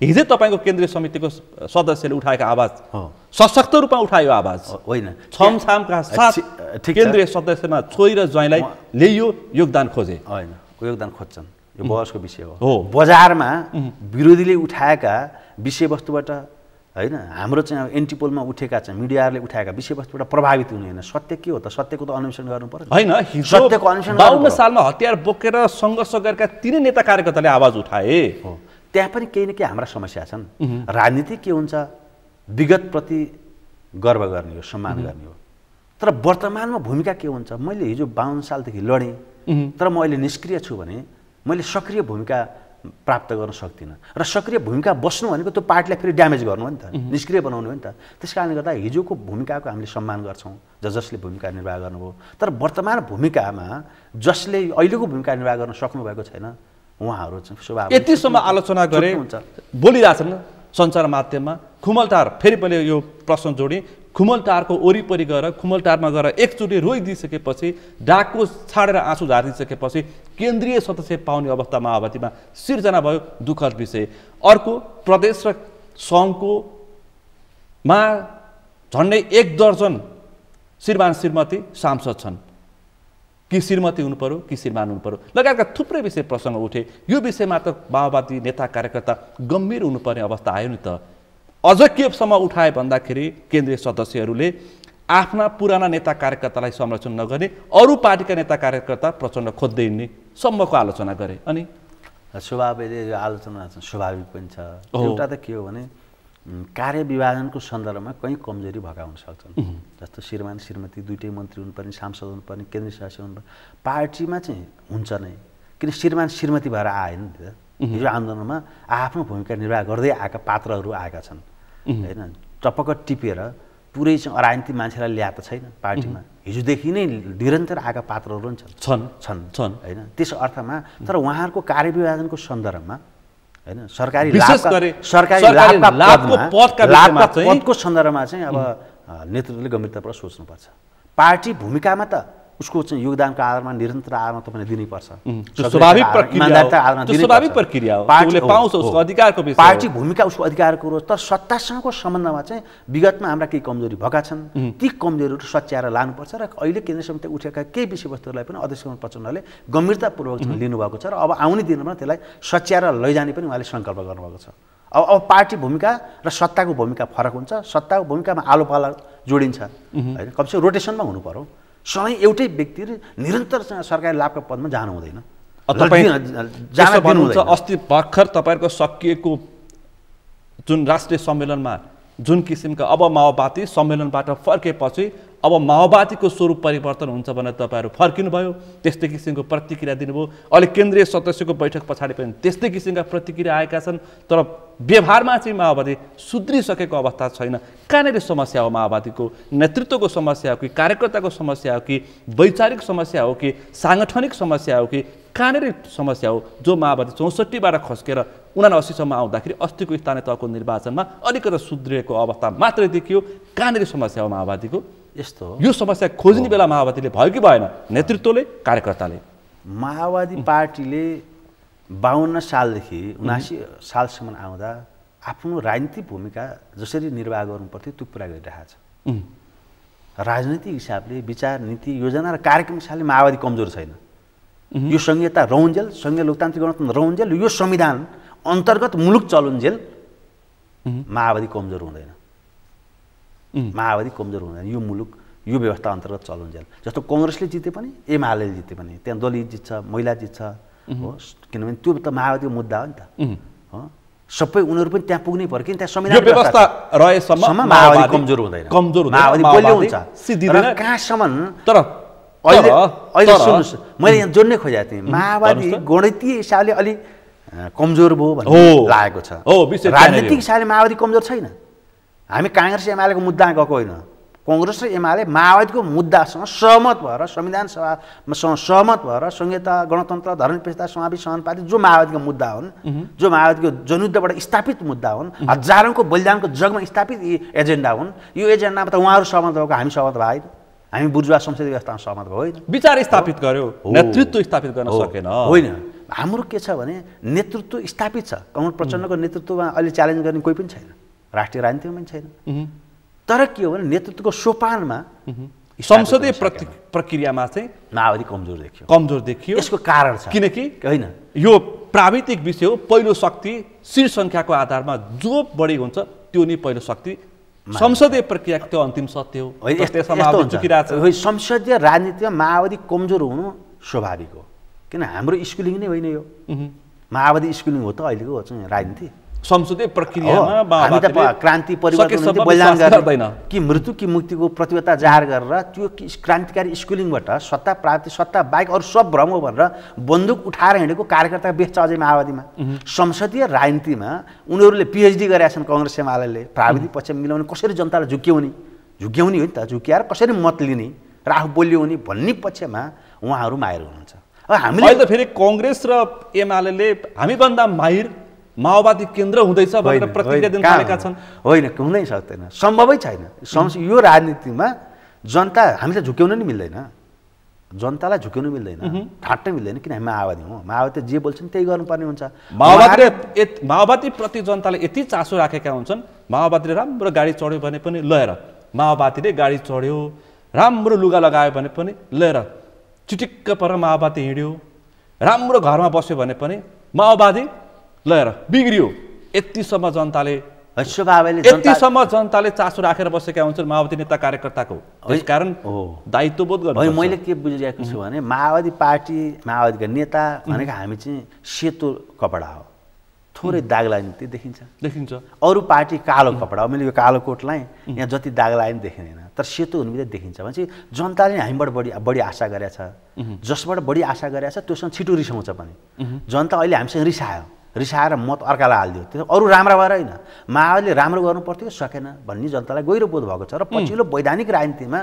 हिजो तपाईँको केन्द्रीय समितिको सदस्यले उठाएको आवाज सशक्त रूपमा उठायो आवाज होइन, छमछामका साथ केन्द्रीय सदस्यमा छोरी र ज्वाइँलाई ल्याइयो, योगदान खोजे होइन, योगदान खोज्छन्। यो बहसको विषय हो। बजारमा विरोधीले उठाएका विषयवस्तुबाट होइन, हाम्रो चाहिँ एन्टिपोलमा उठेका चाहिँ मिडियाहरूले उठाएका विषयवस्तुबाट प्रभावित हुने होइन। सत्य के हो त? सत्यको त अन्वेषण गर्नु पर्यो होइन। सत्यको अन्वेषण 52 सालमा हतियार बोकेर सङ्घर्ष गरेका तिनै नेता कार्यकर्ताले आवाज उठाए हो। त्यहाँ पनि केही न केही हाम्रा समस्या छन्। राजनीति के हुन्छ? विगतप्रति गर्व गर्ने हो, सम्मान गर्ने हो। तर वर्तमानमा भूमिका के हुन्छ? मैले हिजो 52 सालदेखि लडेँ, तर म अहिले निष्क्रिय छु भने मैले सक्रिय भूमिका प्राप्त गर्न सक्दिनँ। र सक्रिय भूमिका बस्नु भनेको त्यो पार्टीलाई फेरि ड्यामेज गर्नु हो नि त, निष्क्रिय बनाउनु हो नि त। त्यस कारणले गर्दा हिजोको भूमिकाको हामीले सम्मान गर्छौँ, जसले भूमिका निर्वाह गर्नुभयो। तर वर्तमान भूमिकामा जसले अहिलेको भूमिका निर्वाह गर्न सक्नुभएको छैन, उहाँहरू चाहिँ स्वभाव यतिसम्म आलोचना गरे बोलिरहेछन् सञ्चार माध्यममा। खुमलटार फेरि मैले यो प्रश्न जोडेँ, खुमलटारको वरिपरि गएर खुमलटारमा गएर एकचोटि रोइदिइसकेपछि, डाको छाडेर आँसु झारिदिइसकेपछि केन्द्रीय सदस्य पाउने अवस्था माओवादीमा सिर्जना भयो। दुःखद विषय। अर्को प्रदेश र सङ्घकोमा झन्डै 1 दर्जन श्रीमान श्रीमती सांसद छन्। कि श्रीमती हुनु पर्यो कि श्रीमान हुनु पर्यो लगायतका थुप्रै विषय प्रसङ्ग उठे। यो विषयमा त माओवादी नेता कार्यकर्ता गम्भीर हुनुपर्ने अवस्था आयो नि त। अझ केसम्म उठाए भन्दाखेरि केन्द्रीय सदस्यहरूले आफ्ना पुराना नेता कार्यकर्तालाई संरक्षण नगर्ने, अरू पार्टीका नेता कार्यकर्ता प्रचण्ड खोज्दै हिँड्ने सम्मको आलोचना गरे। अनि स्वभावले यो आलोचना स्वाभाविक पनि छ। एउटा त के हो भने कार्यविभाजनको सन्दर्भमा कहीँ कमजोरी भएका हुन सक्छन्। जस्तो श्रीमान श्रीमती दुइटै मन्त्री हुनुपर्ने, सांसद हुनुपर्ने, केन्द्रीय सदस्य हुनुपर्ने, पार्टीमा चाहिँ हुन्छ नै। किन श्रीमान श्रीमती भएर आएन नि त। हिजो आन्दोलनमा आफ्नो भूमिका निर्वाह गर्दै आएका पात्रहरू आएका छन् होइन। टपक्क टिपेर पुरै चाहिँ अराजनीतिक मान्छेलाई ल्याएको छैन पार्टीमा। हिजोदेखि नै निरन्तर आएका पात्रहरू पनि छन् होइन। त्यस अर्थमा तर उहाँहरूको कार्यविभाजनको सन्दर्भमा होइन, सरकारी पदको सन्दर्भमा चाहिँ अब नेतृत्वले गम्भीरतापूर्वक सोच्नुपर्छ। पार्टी भूमिकामा त उसको चाहिँ योगदानको आधारमा निरन्तर आधारमा तपाईँले दिनैपर्छ। पार्टी भूमिका उसको अधिकारको हो। तर सत्तासँगको सम्बन्धमा चाहिँ विगतमा हाम्रा केही कमजोरी भएका छन्, ती कमजोरीहरू सच्याएर लानुपर्छ। र अहिले केन्द्रीय समिति उठेका केही विषयवस्तुहरूलाई पनि अध्यक्ष प्रचण्डले गम्भीरतापूर्वक लिनुभएको छ। र अब आउने दिनमा त्यसलाई सच्याएर लैजाने पनि उहाँले सङ्कल्प गर्नुभएको छ। अब पार्टी भूमिका र सत्ताको भूमिका फरक हुन्छ। सत्ताको भूमिकामा आलो पाला जोडिन्छ होइन, कमसे रोटेसनमा हुनु पर्यो। सधैँ एउटै व्यक्ति निरन्तर सरकारी लाभका पदमा जानु हुँदैन। अस्ति भर्खर तपाईँहरूको सकिएको जुन राष्ट्रिय सम्मेलनमा जुन किसिमका अब माओवादी सम्मेलनबाट फर्केपछि अब माओवादीको स्वरूप परिवर्तन हुन्छ भनेर तपाईँहरू फर्किनुभयो, त्यस्तै किसिमको प्रतिक्रिया दिनुभयो। अहिले केन्द्रीय सदस्यको बैठक पछाडि पनि त्यस्तै किसिमका प्रतिक्रिया आएका छन्। तर व्यवहारमा चाहिँ माओवादी सुध्रिसकेको अवस्था छैन। कहाँनिर समस्या हो? माओवादीको नेतृत्वको समस्या हो कि कार्यकर्ताको समस्या हो कि वैचारिक समस्या हो कि साङ्गठनिक समस्या हो कि कहाँनिर समस्या हो? जो माओवादी 64बाट खस्केर 79सम्म आउँदाखेरि अस्तिको स्थानीय तहको निर्वाचनमा अलिकति सुध्रिएको अवस्था मात्रै देखियो। कहाँनिर समस्या हो माओवादीको? यस्तो यो समस्या खोज्ने बेला माओवादीले भयो कि भएन? नेतृत्वले, कार्यकर्ताले? माओवादी पार्टीले 52 सालदेखि 79 सालसम्म आउँदा आफ्नो राजनीतिक भूमिका जसरी निर्वाह गर्नुपर्थ्यो त्यो पुरा गरिरहेको छ। राजनीतिक हिसाबले विचार, नीति, योजना र कार्यक्रम हिसाबले माओवादी कमजोर छैन। यो संहिता रहुन्जेल, संघीय लोकतान्त्रिक गणतन्त्र रहुन्जेल, यो संविधान अन्तर्गत मुलुक चलुन्जेल माओवादी कमजोर हुँदैन, माओवादी कमजोर हुँदैन। यो मुलुक यो व्यवस्था अन्तर्गत चलुन्जेल जस्तो कांग्रेसले जिते पनि एमाले जिते पनि त्यहाँ दलित जित्छ, महिला जित्छ हो, किनभने त्यो त माओवादीको मुद्दा हो नि त हो। सबै उनीहरू पनि त्यहाँ पुग्नै पर्यो किन त्यहाँ संविधान व्यवस्था रहेसम्म माओवादी कमजोर हुँदैन, माओवादी बलियो हुन्छ। र कहाँसम्म तर अहिले सुन्नुहोस्, मैले यहाँ जोड्नै खोजेको थिएँ, माओवादी गणितीय हिसाबले अलि कमजोर भयो भन्ने लागेको छ। राजनीतिक हिसाबले माओवादी कमजोर छैन। हामी काङ्ग्रेस एमालेको मुद्दामा गएको होइन, कांग्रेस र एमाले माओवादीको मुद्दासँग सहमत भएर संविधान सभासँग सहमत भएर संहिता, गणतन्त्र, धर्मनिरपेक्षता, समावेश, समानुपातिक जो माओवादीको मुद्दा हुन्, जो माओवादीको जनयुद्धबाट स्थापित मुद्दा हुन्, हजारौँको बलिदानको जगमा स्थापित एजेन्डा हुन्, यो एजेन्डामा त उहाँहरू सहमत भएको, हामी सहमत भएन, हामी बुर्जुवा संसदीय व्यवस्थामा सहमत होइन। विचार स्थापित गर्यो, नेतृत्व स्थापित गर्न सकेन। होइन, हाम्रो के छ भने नेतृत्व स्थापित छ। कमल प्रचण्डको नेतृत्वमा अहिले च्यालेन्ज गर्ने कोही पनि छैन, राष्ट्रिय राजनीतिमा पनि छैन। तर के हो भने नेतृत्वको सोपानमा संसदीय प्रक्रियामा चाहिँ माओवादी कमजोर देखियो। यसको कारण छ किनकि होइन, यो प्राविधिक विषय हो। पहिलो शक्ति सिट सङ्ख्याको आधारमा जो बढी हुन्छ त्यो नै पहिलो शक्ति। संसदीय प्रक्रिया त्यो अन्तिम सत्य हो। संसदीय राजनीतिमा माओवादी कमजोर हुनु स्वाभाविक हो, किन हाम्रो स्कुलिङ नै होइन यो। माओवादी स्कुलिङ हो त अहिलेको राजनीति। संसदीय प्रक्रियामा हामी त क्रान्ति परिवर्तन बलिदान गर्दैन कि मृत्यु कि मुक्तिको प्रतिबद्धता जाहेर गरेर त्यो क्रान्तिकारी स्कुलिङबाट सत्ता प्राप्ति, सत्ता बाहेक अरू सब भ्रम हो भनेर बन्दुक उठाएर हिँडेको कार्यकर्ता बेच्छ अझै माओवादीमा। संसदीय राजनीतिमा उनीहरूले पिएचडी गरेका छन् कांग्रेस एमाले, प्राविधिक पक्ष मिलाउने, कसरी जनतालाई झुक्क्याउने हो नि त, झुक्क्याएर कसरी मत लिने र आफू बलियो हुने भन्ने पक्षमा उहाँहरू माहिर हुनुहुन्छ। अब हामीले त फेरि कांग्रेस र एमाले हामीभन्दा माहिर माओवादी केन्द्र हुँदैछ भनेर प्रतिक्रिया दिन थालेका छन्। होइन, हुनै सक्दैन, सम्भवै छैन। यो राजनीतिमा जनता हामीलाई झुक्याउन नि मिल्दैन, जनतालाई झुक्याउनु मिल्दैन, ढाँट्नै मिल्दैन, किन हामी माओवादी हौँ। माओवादी जे बोल्छन् त्यही गर्नुपर्ने हुन्छ। माओवादी प्रति जनताले यति चासो राखेका हुन्छन्, माओवादीले राम्रो गाडी चढ्यो भने पनि लिएर, माओवादीले गाडी चढ्यो, राम्रो लुगा लगायो भने पनि लिएर, चिटिक्क पर माओवादी हिँड्यो, राम्रो घरमा बस्यो भने पनि माओवादी लिएर बिग्रियो। यतिसम्म जनताले चासो राखेर बसेका हुन्छन् माओवादी नेता कार्यकर्ताको। त्यसकारण दायित्वबोध गर्नु। मैले के बुझिरहेको छु भने माओवादी पार्टी, माओवादीका नेता भनेको हामी चाहिँ सेतो कपडा हो, थोरै दाग लाग्ने देखिन्छ। अरू पार्टी कालो कपडा हो, मैले यो कालो कोट लाएँ, यहाँ जति दाग लाग्यो नि देखिँदैन, तर सेतो हुनु बित्तिकै देखिन्छ। भनेपछि जनताले हामीबाट बढी आशा गरेका छ, जसबाट बढी आशा गरेका छ त्योसँग छिटो रिसाउँछ पनि। जनता अहिले हामीसँग रिसाएर मत अर्कालाई हालिदियो, त्यो अरू राम्रा भएर होइन, माओवादीले राम्रो गर्नु पर्थ्यो सकेन भन्ने जनतालाई गहिरो बोध भएको छ। र पछिल्लो वैधानिक राजनीतिमा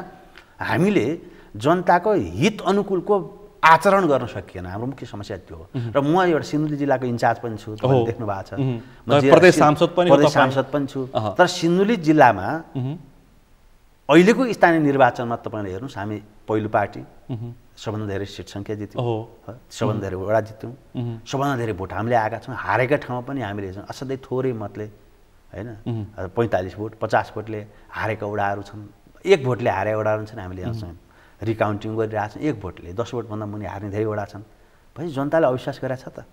हामीले जनताको हित अनुकूलको आचरण गर्न सकिएन, हाम्रो मुख्य समस्या त्यो हो। र म एउटा सिन्धुली जिल्लाको इन्चार्ज पनि छु, तपाईँले देख्नु भएको छ, प्रदेश सांसद पनि छु। तर सिन्धुली जिल्लामा अहिलेको स्थानीय निर्वाचनमा तपाईँले हेर्नुहोस्, हामी पहिलो पार्टी, सबभन्दा धेरै सिट सङ्ख्या जित्यौँ, सबभन्दा धेरै वडा जित्यौँ, सबभन्दा धेरै भोट हामीले आएका छौँ। हारेका ठाउँमा पनि हामीले हेर्छौँ असाध्यै थोरै मतले, होइन, 45 भोट 50 भोटले हारेका वडाहरू छन्, 1 भोटले हारेका वडाहरू छन्। हामीले यहाँ रिकाउन्टिङ गरिरहेको छौँ, 1 भोटले 10 भोटभन्दा मुनि हार्ने धेरै वडा छन्। भनेपछि जनताले अविश्वास गरेको छ त,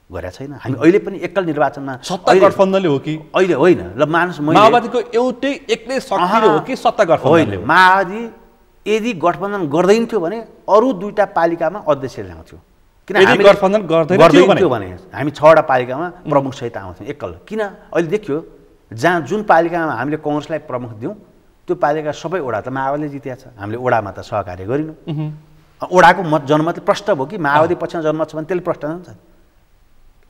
गरेका छैन। हामी अहिले पनि एकल निर्वाचनमा सत्ता गठबन्धनले हो कि अहिले होइन, ल मानुस माओवादीको एउटै एक्लै शक्तिले हो कि सत्ता गठबन्धनले हो? माओवादी यदि गठबन्धन गर्दैन थियो भने अरू 2टा पालिकामा अध्यक्ष ल्याउँथ्यो, किन हामी गठबन्धन गर्दैन थियो भने हामी 6वटा पालिकामा प्रमुख सहित आउँथ्यौँ एकल। किन अहिले देखियो जहाँ जुन पालिकामा हामीले कांग्रेसलाई प्रमुख दियौँ त्यो पालिका सबै वडा त माओवादीले जितेको छ, हामीले वडामा त सहकार्य गरिनौँ। वडाको जनमतले प्रष्ट भयो कि माओवादी पक्षमा जनमत छ भने त्यसले प्रष्ट हुन्छ,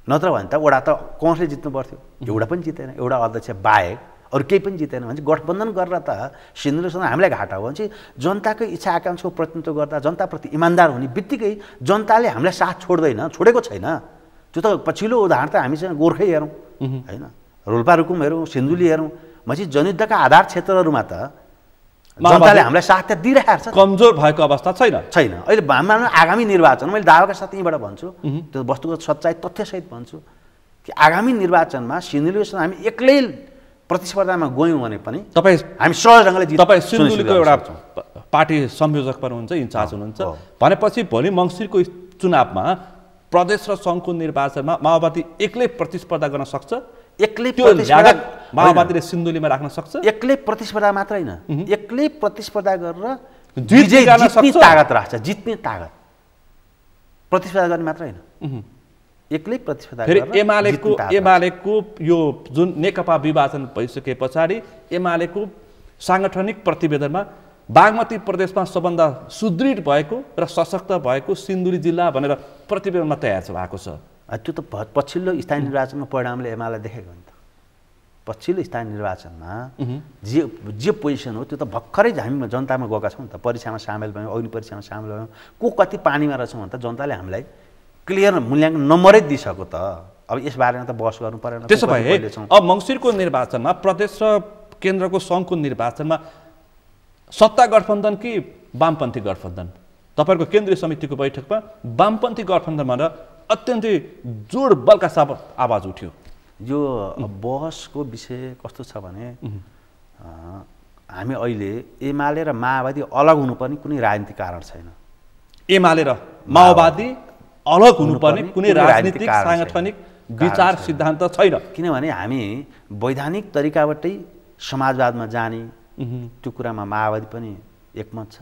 नत्र भने त वडा त कांग्रेसले जित्नु पर्थ्यो। एउटा पनि जितेन, एउटा अध्यक्ष बाहेक अरू केही पनि जितेन। भने गठबन्धन गरेर त सिन्धुलीसँग हामीलाई घाटा हो। भने जनताको इच्छा आकाङ्क्षाको प्रतिनिधित्व गर्दा, जनताप्रति इमान्दार हुने बित्तिकै जनताले हामीलाई साथ छोडेको छैन। त्यो त पछिल्लो उदाहरण त हामीसँग गोर्खै हेरौँ, होइन, रोल्पा रुकुम हेरौँ, सिन्धुली हेरौँ। भनेपछि जनयुद्धका आधार क्षेत्रहरूमा त जनताले हामीलाई साथ त दिइरहेको छ, कमजोर भएको अवस्था छैन। अहिले हाम्रो आगामी निर्वाचन, मैले दावाका साथ यहीँबाट भन्छु, त्यो वस्तुगत सच्चाइ तथ्यसहित भन्छु कि आगामी निर्वाचनमा सिन्धुलीसँग हामी एक्लै प्रतिस्पर्धामा गयौँ भने पनि हामी सहज ढङ्गले जित्छौँ। तपाईँ सिन्धुलीको एउटा पार्टी संयोजक पनि हुनुहुन्छ, इन्चार्ज हुनुहुन्छ, भनेपछि भोलि मङ्सिरको चुनावमा प्रदेश र सङ्घको निर्वाचनमा माओवादी एक्लै प्रतिस्पर्धा गर्न सक्छ? एक्लै त्यो लागत माओवादीले सिन्धुलीमा राख्न सक्छ? एक्लै प्रतिस्पर्धा मात्र होइन, एक्लै प्रतिस्पर्धा गरेर जित्ने तागत राख्छ, जित्ने तागत। प्रतिस्पर्धा गर्ने मात्र होइन, एक्लै प्रतिस्पर्धा गरेर एमालेको यो जुन नेकपा विभाजन भइसके पछाडि एमालेको साङ्गठनिक प्रतिवेदनमा बागमती प्रदेशमा सबभन्दा सुदृढ भएको र सशक्त भएको सिन्धुली जिल्ला भनेर प्रतिवेदनमा तयार भएको छ। त्यो त पछिल्लो स्थानीय निर्वाचनको परिणामले एमाले देखेको नि त। पछिल्लो स्थानीय निर्वाचनमा जे पोजिसन हो त्यो त भर्खरै हामी जनतामा गएका छौँ नि त। परीक्षामा सामेल भयौँ, अग्नि परीक्षामा सामेल भयौँ, को कति पानीमा रहेछौँ भने त जनताले हामीलाई क्लियर मूल्याङ्कन नम्बरै दिइसक्यो त। अब यस बारेमा त बहस गर्नु परेन। त्यसो भए अब मङ्सिरको निर्वाचनमा प्रदेश र केन्द्रको सङ्घको निर्वाचनमा सत्ता गठबन्धन कि वामपन्थी गठबन्धन? तपाईँहरूको केन्द्रीय समितिको बैठकमा वामपन्थी गठबन्धन भनेर अत्यन्तै जोड बलका साथ आवाज उठ्यो। यो बहसको विषय कस्तो छ भने हामी अहिले एमाले र माओवादी अलग हुनुपर्ने कुनै राजनीतिक कारण छैन। एमाले र माओवादी अलग हुनुपर्ने कुनै राजनीतिक साङ्गठनिक विचार सिद्धान्त छैन। किनभने हामी वैधानिक तरिकाबाटै समाजवादमा जाने त्यो कुरामा माओवादी पनि एकमत छ,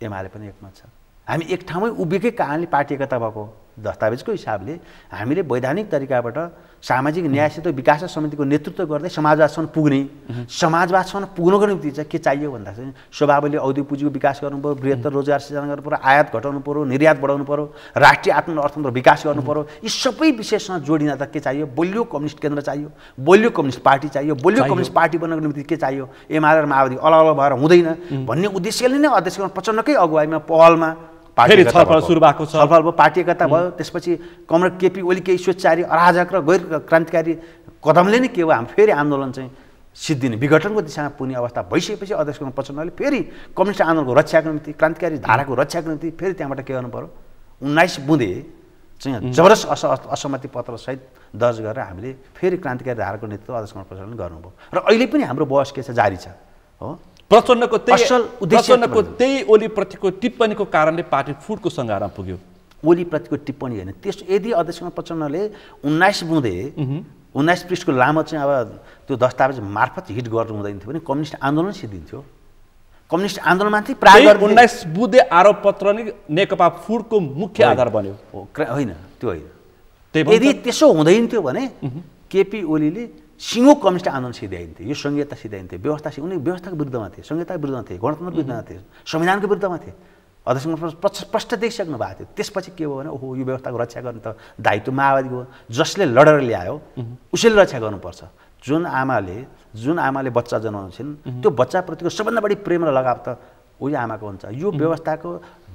एमाले पनि एकमत छ। हामी एक ठाउँमै उभिएकै कारणले पार्टी एकता भएको दस्तावेजको हिसाबले हामीले वैधानिक तरिकाबाट सामाजिक न्यायसित विकास समितिको नेतृत्व गर्दै समाजवादसम्म पुग्ने, समाजवादसम्म पुग्नको निम्ति चाहिँ के चाहियो भन्दा चाहिँ स्वभावले औद्योगिक पुँजीको विकास गर्नु पऱ्यो, बृहत्तर रोजगार सृजना गर्नु पऱ्यो, आयात घटाउनु पऱ्यो, निर्यात बढाउनु पऱ्यो, राष्ट्रिय अर्थतन्त्र विकास गर्नु पऱ्यो। यी सबै विषयसँग जोडिन त के चाहियो? बलियो कम्युनिस्ट केन्द्र चाहियो, बलियो कम्युनिस्ट पार्टी चाहियो। बलियो कम्युनिस्ट पार्टी बन्नको निम्ति के चाहियो? एमाले र माओवादी अलग अलग भएर हुँदैन भन्ने उद्देश्यले नै अध्यक्ष प्रचण्डकै अगुवाईमा पहलमा फेरि छलफल सुरु भएको छ। छलफल भयो, पार्टी एकता भयो। त्यसपछि कमरेड केपी ओली केही स्वेच्छाचारी अराजक र गैर क्रान्तिकारी कदमले नै के हो हामी फेरि आन्दोलन चाहिँ सिद्धिने विघटनको दिशामा पुग्ने अवस्था भइसकेपछि अध्यक्ष प्रचण्डले फेरि कम्युनिस्ट आन्दोलनको रक्षाको निम्ति, क्रान्तिकारी धाराको रक्षाको निम्ति फेरि त्यहाँबाट के गर्नु पर्यो? 19 बुँदे चाहिँ जबरजस्त असहमति पत्रसहित दर्ज गरेर हामीले फेरि क्रान्तिकारी धाराको नेतृत्व अध्यक्ष प्रचण्डले गर्नुभयो। र अहिले पनि हाम्रो बहस के छ जारी छ। हो, प्रचण्डको त्यही ओलीप्रतिको टिप्पणीको कारणले पार्टी फुटको सङ्घारमा पुग्यो। ओलीप्रतिको टिप्पणी होइन, त्यस यदि अध्यक्ष प्रचण्डले 19 बुँदे 19 पृष्ठको लामो चाहिँ अब त्यो दस्तावेज मार्फत हिट गर्नु हुँदैन थियो भने कम्युनिस्ट आन्दोलन सिद्धिन्थ्यो। कम्युनिस्ट आन्दोलनमाथि प्राय 19 बुँदे आरोपपत्र नै नेकपा फुटको मुख्य आधार बन्यो। होइन, त्यो होइन। यदि त्यसो हुँदैन थियो भने केपी ओलीले सिङ्गो कम्युनिस्ट आन्दोलन सिध्याइन्थे, यो सङ्घीयता सिध्याइन्थे, व्यवस्था उनी व्यवस्थाको विरुद्धमा थिए, सङ्घीयताको विरुद्धमा थिए, गणतन्त्रको विरुद्धमा थिए, संविधानको विरुद्धमा थिए। अध्यक्ष स्पष्ट देखिसक्नु भएको थियो। त्यसपछि के भयो भने ओहो यो व्यवस्थाको रक्षा गर्ने त दायित्व माओवादीको हो, जसले लडेर ल्यायो उसैले रक्षा गर्नुपर्छ। जुन आमाले बच्चा जन्माउँछन् त्यो बच्चाप्रतिको सबभन्दा बढी प्रेम र लगाव त उही आमाको हुन्छ। यो व्यवस्थाको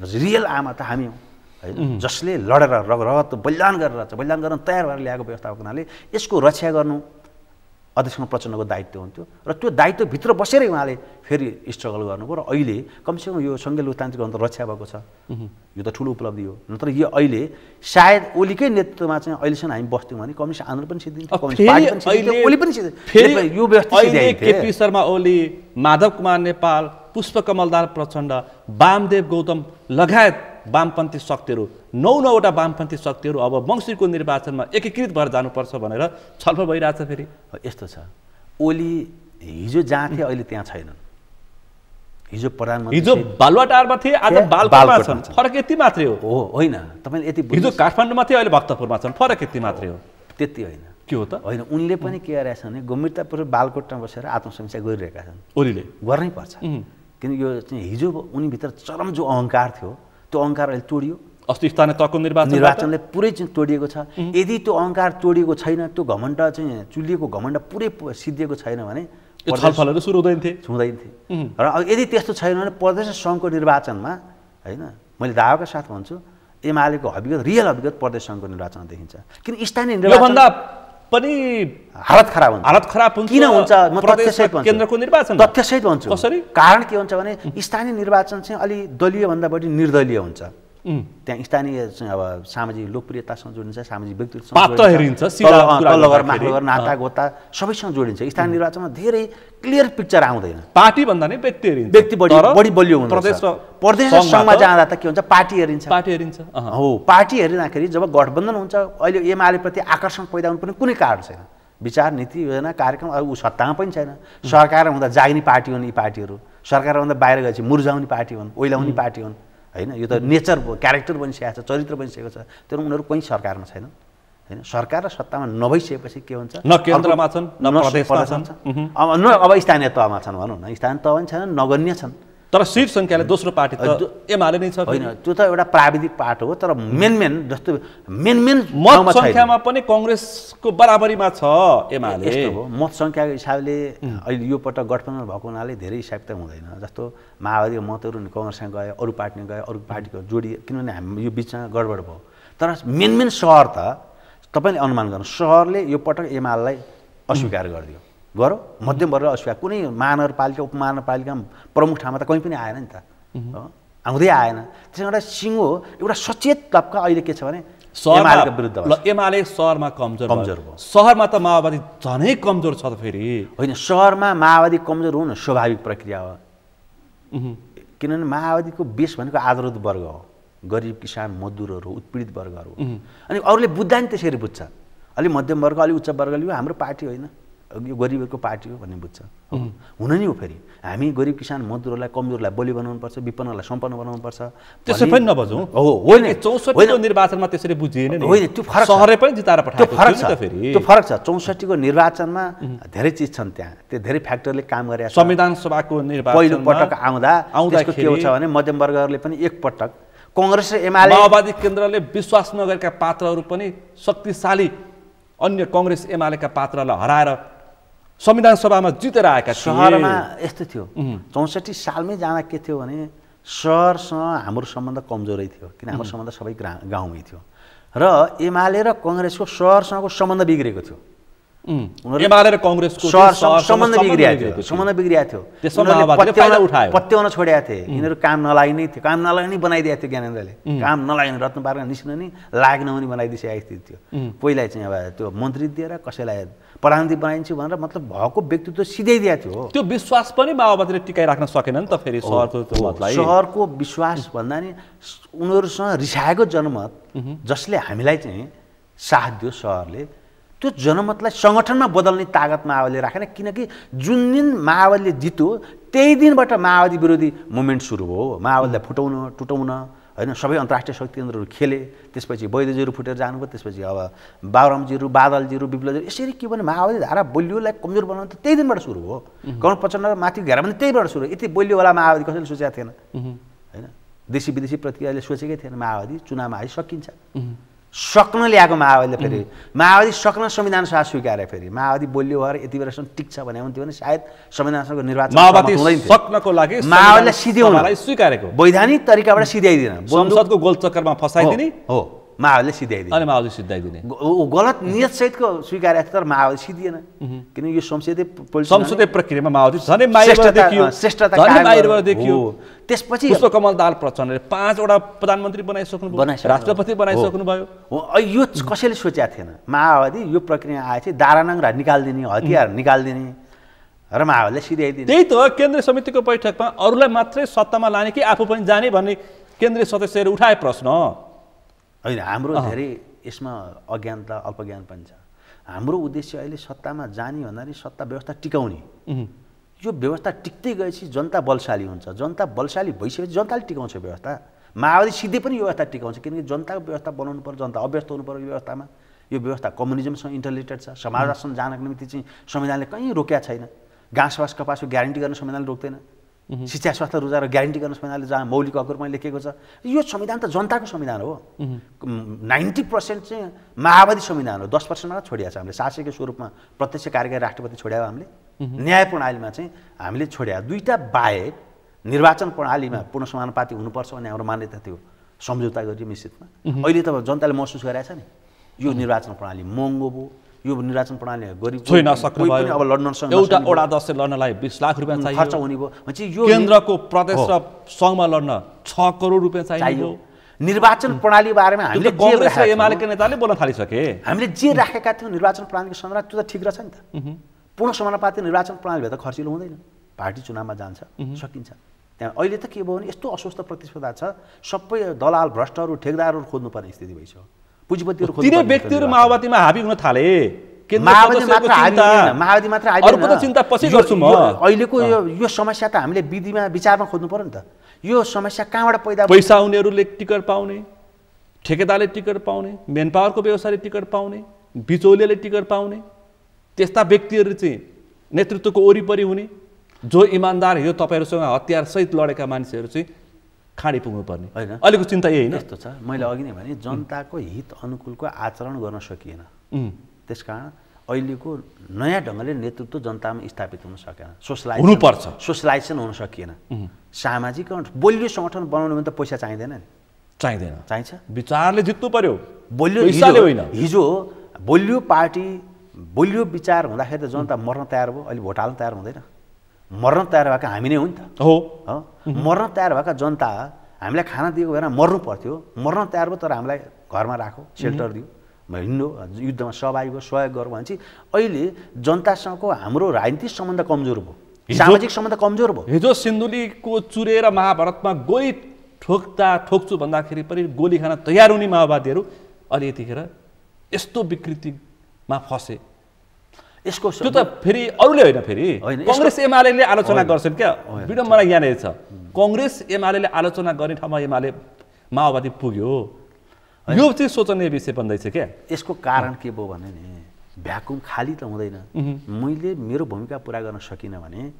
रियल आमा त हामी हौँ होइन, जसले लडेर रगत बलिदान गरेर तयार भएर ल्याएको व्यवस्था भएको हुनाले यसको रक्षा गर्नु अध्यक्ष प्रचण्डको दायित्व हुन्थ्यो। र त्यो दायित्वभित्र बसेरै उहाँले फेरि स्ट्रगल गर्नुभयो। र अहिले कमसेकम यो सङ्घीय लोकतान्त्रिक गणतन्त्र रक्षा भएको छ, यो त ठुलो उपलब्धि हो। नत्र यो अहिले सायद ओलीकै नेतृत्वमा चाहिँ अहिलेसम्म हामी बस्थ्यौँ भने कम्युनिस्ट आन्दोलन पनि सिद्धिन्थ्यो, कम्युनिस्ट पार्टी पनि सिद्धिन्थ्यो, ओली पनि सिद्धिन्थ्यो। यो व्यवस्था केपी शर्मा ओली, माधव कुमार नेपाल, पुष्पकमल दाहाल प्रचण्ड, वामदेव गौतम लगायत वामपन्थी शक्तिहरू 9वटा वामपन्थी शक्तिहरू अब मङ्सिरको निर्वाचनमा एकीकृत भएर जानुपर्छ भनेर छलफल भइरहेछ। फेरि यस्तो छ, ओली हिजो जहाँ थिए अहिले त्यहाँ छैनन्। हिजो प्रधानमन्त्री हिजो बालुवाटारमा थिए, आज बालकोटमा छन्। फरक यति मात्रै हो। होइन, तपाईँले यति हिजो काठमाडौँमा थिए, अहिले भक्तपुरमा छन्। फरक यति मात्रै हो। त्यति होइन। के हो त? होइन, उनले पनि के गरेका छन् भने गम्भीरतापूर्वक बालकोटमा बसेर आत्मसमीक्षा गरिरहेका छन्। ओलीले गर्नै पर्छ, किन यो चाहिँ हिजो उनीभित्र चरम जो अहङ्कार थियो त्यो अहङ्कार अहिले तोडियो। अस्ति स्थानीय तहको निर्वाचनले पुरै चाहिँ तोडिएको छ। यदि त्यो अहङ्कार तोडिएको छैन, त्यो घमण्ड चाहिँ चुलिएको घमण्ड पुरै सिद्धिएको छैन भने छलफलहरू सुरु हुँदैन थिए। र यदि त्यस्तो छैन भने प्रदेश सङ्घको निर्वाचनमा होइन, मैले दावाका साथ भन्छु एमालेको हविगत रियल हविगत प्रदेश सङ्घको निर्वाचनमा देखिन्छ। किन स्थानीय निर्वाचन पनि हालत खराब हुन्छ। किन हुन्छ? म तथ्यसहित भन्छु, केन्द्रको निर्वाचन तथ्यसहित भन्छु। कसरी? कारण के हुन्छ भने स्थानीय निर्वाचन चाहिँ अलि दलीय भन्दा बढी निर्दलीय हुन्छ। त्यहाँ स्थानीय चाहिँ अब सामाजिक लोकप्रियतासँग जोडिन्छ, सामाजिक व्यक्तित्वसँग पात्र हेरिन्छ, तल्लो घर माथिल्लो घर नातागोता सबैसँग जोडिन्छ। स्थानीय निर्वाचनमा धेरै क्लियर पिक्चर आउँदैन। पार्टी भन्दा नै व्यक्ति हेरिन्छ, व्यक्ति बढी बलियो हुन्छ। प्रदेश र सङ्घमा जाँदा त के हुन्छ, पार्टी हेरिन्छ। हो, पार्टी हेरिँदाखेरि जब गठबन्धन हुन्छ, अहिले एमाले प्रति आकर्षण पैदा हुनु पनि कुनै कारण छैन। विचार, नीति, योजना, कार्यक्रम अब ऊ सत्तामा पनि छैन। सरकार हुँदा जाग्ने पार्टी हुन् यी पार्टीहरू, सरकार हुँदा बाहिर गएपछि मुर्झाउने पार्टी हुन्, ओइलाउने पार्टी हुन् होइन। यो त नेचर भयो, क्यारेक्टर बनिसकेको छ, चरित्र बनिसकेको छ। तर उनीहरू कहीँ सरकारमा छैन होइन। सरकार र सत्तामा नभइसकेपछि के हुन्छ, न केन्द्रमा छन् न प्रदेशमा छन्, अब स्थानीय तहमा छन् भनौँ न, स्थानीय तह पनि छैन, नगण्य छन्। तर सिट सङ्ख्याले दोस्रो पार्टी त एमाले नै छ होइन। त्यो त एउटा प्राविधिक पार्ट हो, तर मेन जस्तो मेन मत सङ्ख्यामा पनि कङ्ग्रेसको बराबरीमा छ एमाले। यस्तो हो, मत सङ्ख्याको हिसाबले अहिले यो पटक गठबन्धन भएको हुनाले धेरै हिसाब त हुँदैन। जस्तो माओवादीको मतहरू कङ्ग्रेससँग गयो, अरू पार्टीमा गयो, अरू पार्टीको जोडी, किनभने हामी यो बिचमा गडबड भयो। तर मेन सहर त तपाईँले अनुमान गर्नु, सहरले यो पटक एमालेलाई अस्वीकार गरिदियो, गरौँ मध्यम वर्ग अस्वीकार। कुनै महानगरपालिका उपमहानगरपालिकामा प्रमुख ठाउँमा त कहीँ पनि आएन नि त, आउँदै आएन। त्यसमा एउटा सिङ्गो एउटा सचेत तबका अहिले के छ भने एमालेको विरुद्ध एमाले सहरमा कमजोर भयो। सहरमा त माओवादी झनै कमजोर छ त फेरि होइन। सहरमा माओवादी कमजोर हुनु स्वाभाविक प्रक्रिया हो, किनभने माओवादीको बेस भनेको आधारभूत वर्ग हो, गरिब किसान मजदुरहरू, उत्पीडित वर्गहरू। अनि अरूले बुझ्दा नि त्यसरी बुझ्छ, अलिक मध्यम वर्ग अलिक उच्च वर्गले यो हाम्रो पार्टी होइन, यो गरिबहरूको पार्टी हो भन्ने बुझ्छ। हुन नि हो, फेरि हामी गरिब किसान मजदुरहरूलाई कमजोरलाई बलि बनाउनुपर्छ, विपन्नलाई सम्पन्न बनाउनुपर्छ। त्यसै पनि नबुझौँ हो, होइन 64को निर्वाचनमा त्यसरी बुझिएन नि, होइन त्यो फरक सहरले पनि जिताएर पठाएको त्यो फरक छ। फेरि त्यो फरक छ। 64को निर्वाचनमा धेरै चिज छन् त्यहाँ, त्यो धेरै फ्याक्टरले काम गरेका छन्। संविधान सभाको निर्वाचन पहिलो पटक आउँदाखेरि के हुन्छ भने मध्यम वर्गहरूले पनि एकपटक कङ्ग्रेस र एमाले माओवादी केन्द्रले विश्वास नगरेका पात्रहरू पनि शक्तिशाली अन्य कङ्ग्रेस एमालेका पात्रलाई हराएर संविधान सभामा जितेर आएका थिए। सहरमा यस्तो थियो, 64 सालमै जाँदा के थियो भने सहरसँग हाम्रो सम्बन्ध कमजोरै थियो, किन हाम्रो सम्बन्ध सबै गाउँमै थियो र एमाले र कङ्ग्रेसको सहरसँगको सम्बन्ध बिग्रेको थियो। एमाले र कङ्ग्रेसको सम्बन्ध बिग्रिएको थियो, पत्याउन छोडेका थिए। यिनीहरू काम नलाग्ने थियो, काम नलाग्ने बनाइदिएको थियो ज्ञानेन्द्रले, काम नलाग्ने रत्नपार्का निस्किन नि लाग नहुने बनाइदिइसकेको स्थिति थियो। पहिला चाहिँ अब त्यो मन्त्री दिएर कसैलाई प्रधानमन्त्री बनाइन्छ भनेर मतलब भएको व्यक्तित्व सिधै दिएको थियो। त्यो विश्वास पनि माओवादीले टिकाइराख्न सकेन नि त फेरि सहरको विश्वास भन्दा नि उनीहरूसँग रिसाएको जनमत जसले हामीलाई चाहिँ साथ दियो सहरले, त्यो जनमतलाई सङ्गठनमा बदल्ने तागत माओवादीले राखेन। किनकि जुन दिन माओवादीले जित्यो त्यही दिनबाट माओवादी विरोधी मुभमेन्ट सुरु भयो। माओवादीलाई फुटाउन टुटाउन होइन सबै अन्तर्राष्ट्रिय शक्ति केन्द्रहरू खेले। त्यसपछि वैद्यजीहरू फुटेर जानुभयो, त्यसपछि अब बाबुरामजीहरू, बादलजीहरू, विप्लवजीहरू, यसरी के भने माओवादी धारा बलियोलाई कमजोर बनाउनु त त्यही दिनबाट सुरु हो। कर्ण प्रचण्ड माथि घेरा पनि त्यहीबाट सुरु। यति बलियोवाला माओवादी कसैले सोचेको थिएन होइन। देशी विदेशी प्रतिक्रियाले सोचेकै थिएन माओवादी चुनावमा आइ सकिन्छ। सक्न ल्याएको माओवादीले फेरि माओवादी सक्न संविधान सभा स्वीकारे। फेरि माओवादी बलियो भएर यति बेलासम्म टिक्छ भने हुन्थ्यो भने सायद संविधान सभाको निर्वाचन सक्नको लागि माओवादीलाई सिध्याउन स्वीकारेको वैधानिक तरिकाबाट सिध्याइदिन, संसदको गोलचक्करमा फसाइदिने हो माओवादीले सिध्याइदिने, अनि माओवादी सिध्याइदिने गलत नियत सहितको स्वीकारेको थियो। तर माओवादी सिधिएन किनकि यो संसदीय प्रक्रियामा माओवादी झनै माहिर देखियो। त्यसपछि पुष्पकमल दाहाल प्रचण्डले 5 वटा प्रधानमन्त्री बनाइसक्नु भयो, राष्ट्रपति बनाइसक्नु भयो। यो कसैले सोचेको थिएन माओवादी यो प्रक्रिया आएपछि दारानाङ निकाल्दिने, हतियार निकाल्दिने र माओवादीले सिध्याइदिने। त्यही त केन्द्रीय समितिको बैठकमा अरूलाई मात्रै सत्तामा लाने कि आफू पनि जाने भन्ने केन्द्रीय सदस्यहरू उठाए प्रश्न होइन। हाम्रो धेरै यसमा अज्ञानता अल्पज्ञान पनि छ। हाम्रो उद्देश्य अहिले सत्तामा जाने भन्दा नि सत्ता व्यवस्था टिकाउने। यो व्यवस्था टिक्दै गएपछि जनता बलशाली हुन्छ। जनता बलशाली भइसकेपछि जनताले टिकाउँछ व्यवस्था। माओवादी सिधै पनि यो व्यवस्था टिकाउँछ किनकि जनताको व्यवस्था बनाउनु पर्यो, जनता अभ्यस्त हुनु पर्यो। यो व्यवस्थामा यो व्यवस्था कम्युनिजमसँग इन्टरलेटेड छ। समाज शासन जानको निम्ति चाहिँ संविधानले कहीँ रोकेका छैन। घाँस बास कपासको ग्यारेन्टी गर्न संविधानले रोक्दैन। शिक्षा स्वास्थ्य रोजगार ग्यारेन्टी गर्न संविधानले जहाँ मौलिक हकहरूमा लेखेको छ। यो संविधान त जनताको संविधान हो। 90% चाहिँ माओवादी संविधान हो, 10% मात्र छोडिएको छ हामीले। शासकीय स्वरूपमा प्रत्यक्ष कार्यकारी राष्ट्रपति छोड्या हामीले, न्याय प्रणालीमा चाहिँ हामीले छोड्या। दुईटा बाहेक निर्वाचन प्रणालीमा पूर्ण समानुपाती हुनुपर्छ भन्ने हाम्रो मान्यता थियो, सम्झौता गरियो मिश्रितमा। अहिले त जनताले महसुस गरेछ नि यो निर्वाचन प्रणाली महँगो भयो, यो निर्वाचन प्रणाली गरिब छैन सक्नु भयो। अब लड्नसँग एउटा अध्यक्ष लड्नलाई 20 लाख रुपैयाँ चाहियो, खर्च हुने भयो। यो केन्द्रको प्रदेश र सङ्घमा लड्न 6 करोड रुपैयाँ चाहियो। निर्वाचन प्रणाली बारेमा हामीले जे कांग्रेस र एमालेका नेताले बोल्न थालिसके। हामीले जे राखेका थियौँ निर्वाचन प्रणालीको सन्दर्भमा त्यो त ठिक रहेछ नि त। पूर्ण समानुपातिक निर्वाचन प्रणाली भए त खर्चिलो हुँदैन, पार्टी चुनावमा जान्छ, सकिन्छ। त्यहाँ अहिले त के भयो भने यस्तो अस्वस्थ प्रतिस्पर्धा छ, सबै दलाल भ्रष्टहरू ठेकदारहरू खोज्नुपर्ने स्थिति भइसक्यो, पुँजीपतिहरू खोज्नु। तिनै व्यक्तिहरू माओवादीमा हाबी हुन थाले। माओवादी मात्र हाबी अर्को त चिन्ता पछि गर्छु म। अहिलेको यो समस्या त हामीले विधिमा विचारमा खोज्नु पर्यो नि त। यो समस्या कहाँबाट पैदा भयो? पैसा उनीहरूले टिकट पाउने, ठेकेदारले टिकट पाउने, मेन पावरको व्यवसायले टिकट पाउने, बिचौलियाले टिकट पाउने, त्यस्ता व्यक्तिहरू चाहिँ नेतृत्वको वरिपरि हुने, जो इमान्दार हिजो तपाईँहरूसँग हतियार सहित लडेका मान्छेहरू चाहिँ खाडी पुग्नुपर्ने होइन। अहिलेको चिन्ता यही होइन। यस्तो छ, मैले अघि नै भने जनताको हित अनुकूलको आचरण गर्न सकिएन। त्यसकारण अहिलेको नयाँ ढङ्गले नेतृत्व जनतामा स्थापित हुन सकेन, सोसलाइजेसन हुन सकिएन। सामाजिक बलियो सङ्गठन बनाउनु भने त पैसा चाहिँदैन नि, चाहिन्छ विचारले जित्नु पर्यो, बलियो होइन। हिजो बलियो पार्टी बलियो विचार हुँदाखेरि त जनता मर्न तयार भयो, अहिले भोट हाल्न तयार हुँदैन। मर्न तयार भएका हामी नै हो नि त। हो, मर्न तयार भएका जनता हामीलाई खाना दिएको भएर मर्नु पर्थ्यो, मर्न तयार भयो तर हामीलाई घरमा राखो, सेल्टर दियो, हिँड्नु, युद्धमा सहभागी भयो, सहयोग गर्यो भने चाहिँ अहिले जनतासँगको हाम्रो राजनीतिक सम्बन्ध कमजोर भयो, सामाजिक सम्बन्ध कमजोर भयो। हिजो सिन्धुलीको चुरेर महाभारतमा गोली ठोक्छु भन्दाखेरि पनि गोली खान तयार हुने माओवादीहरू अहिले यतिखेर यस्तो विकृतिमा फसे। यसको त्यो त फेरि अरूले होइन, फेरि कांग्रेस एमाले आलोचना गर्छन् क्या। विडम्बना यहाँनिर छ, कांग्रेस एमाले आलोचना गर्ने ठाउँमा एमाले माओवादी पुग्यो, यो चाहिँ सोचनीय विषय बन्दैछ क्या। यसको कारण के भयो भने नि भ्याकुम खाली त हुँदैन। मैले मेरो भूमिका पुरा गर्न सकिनँ भने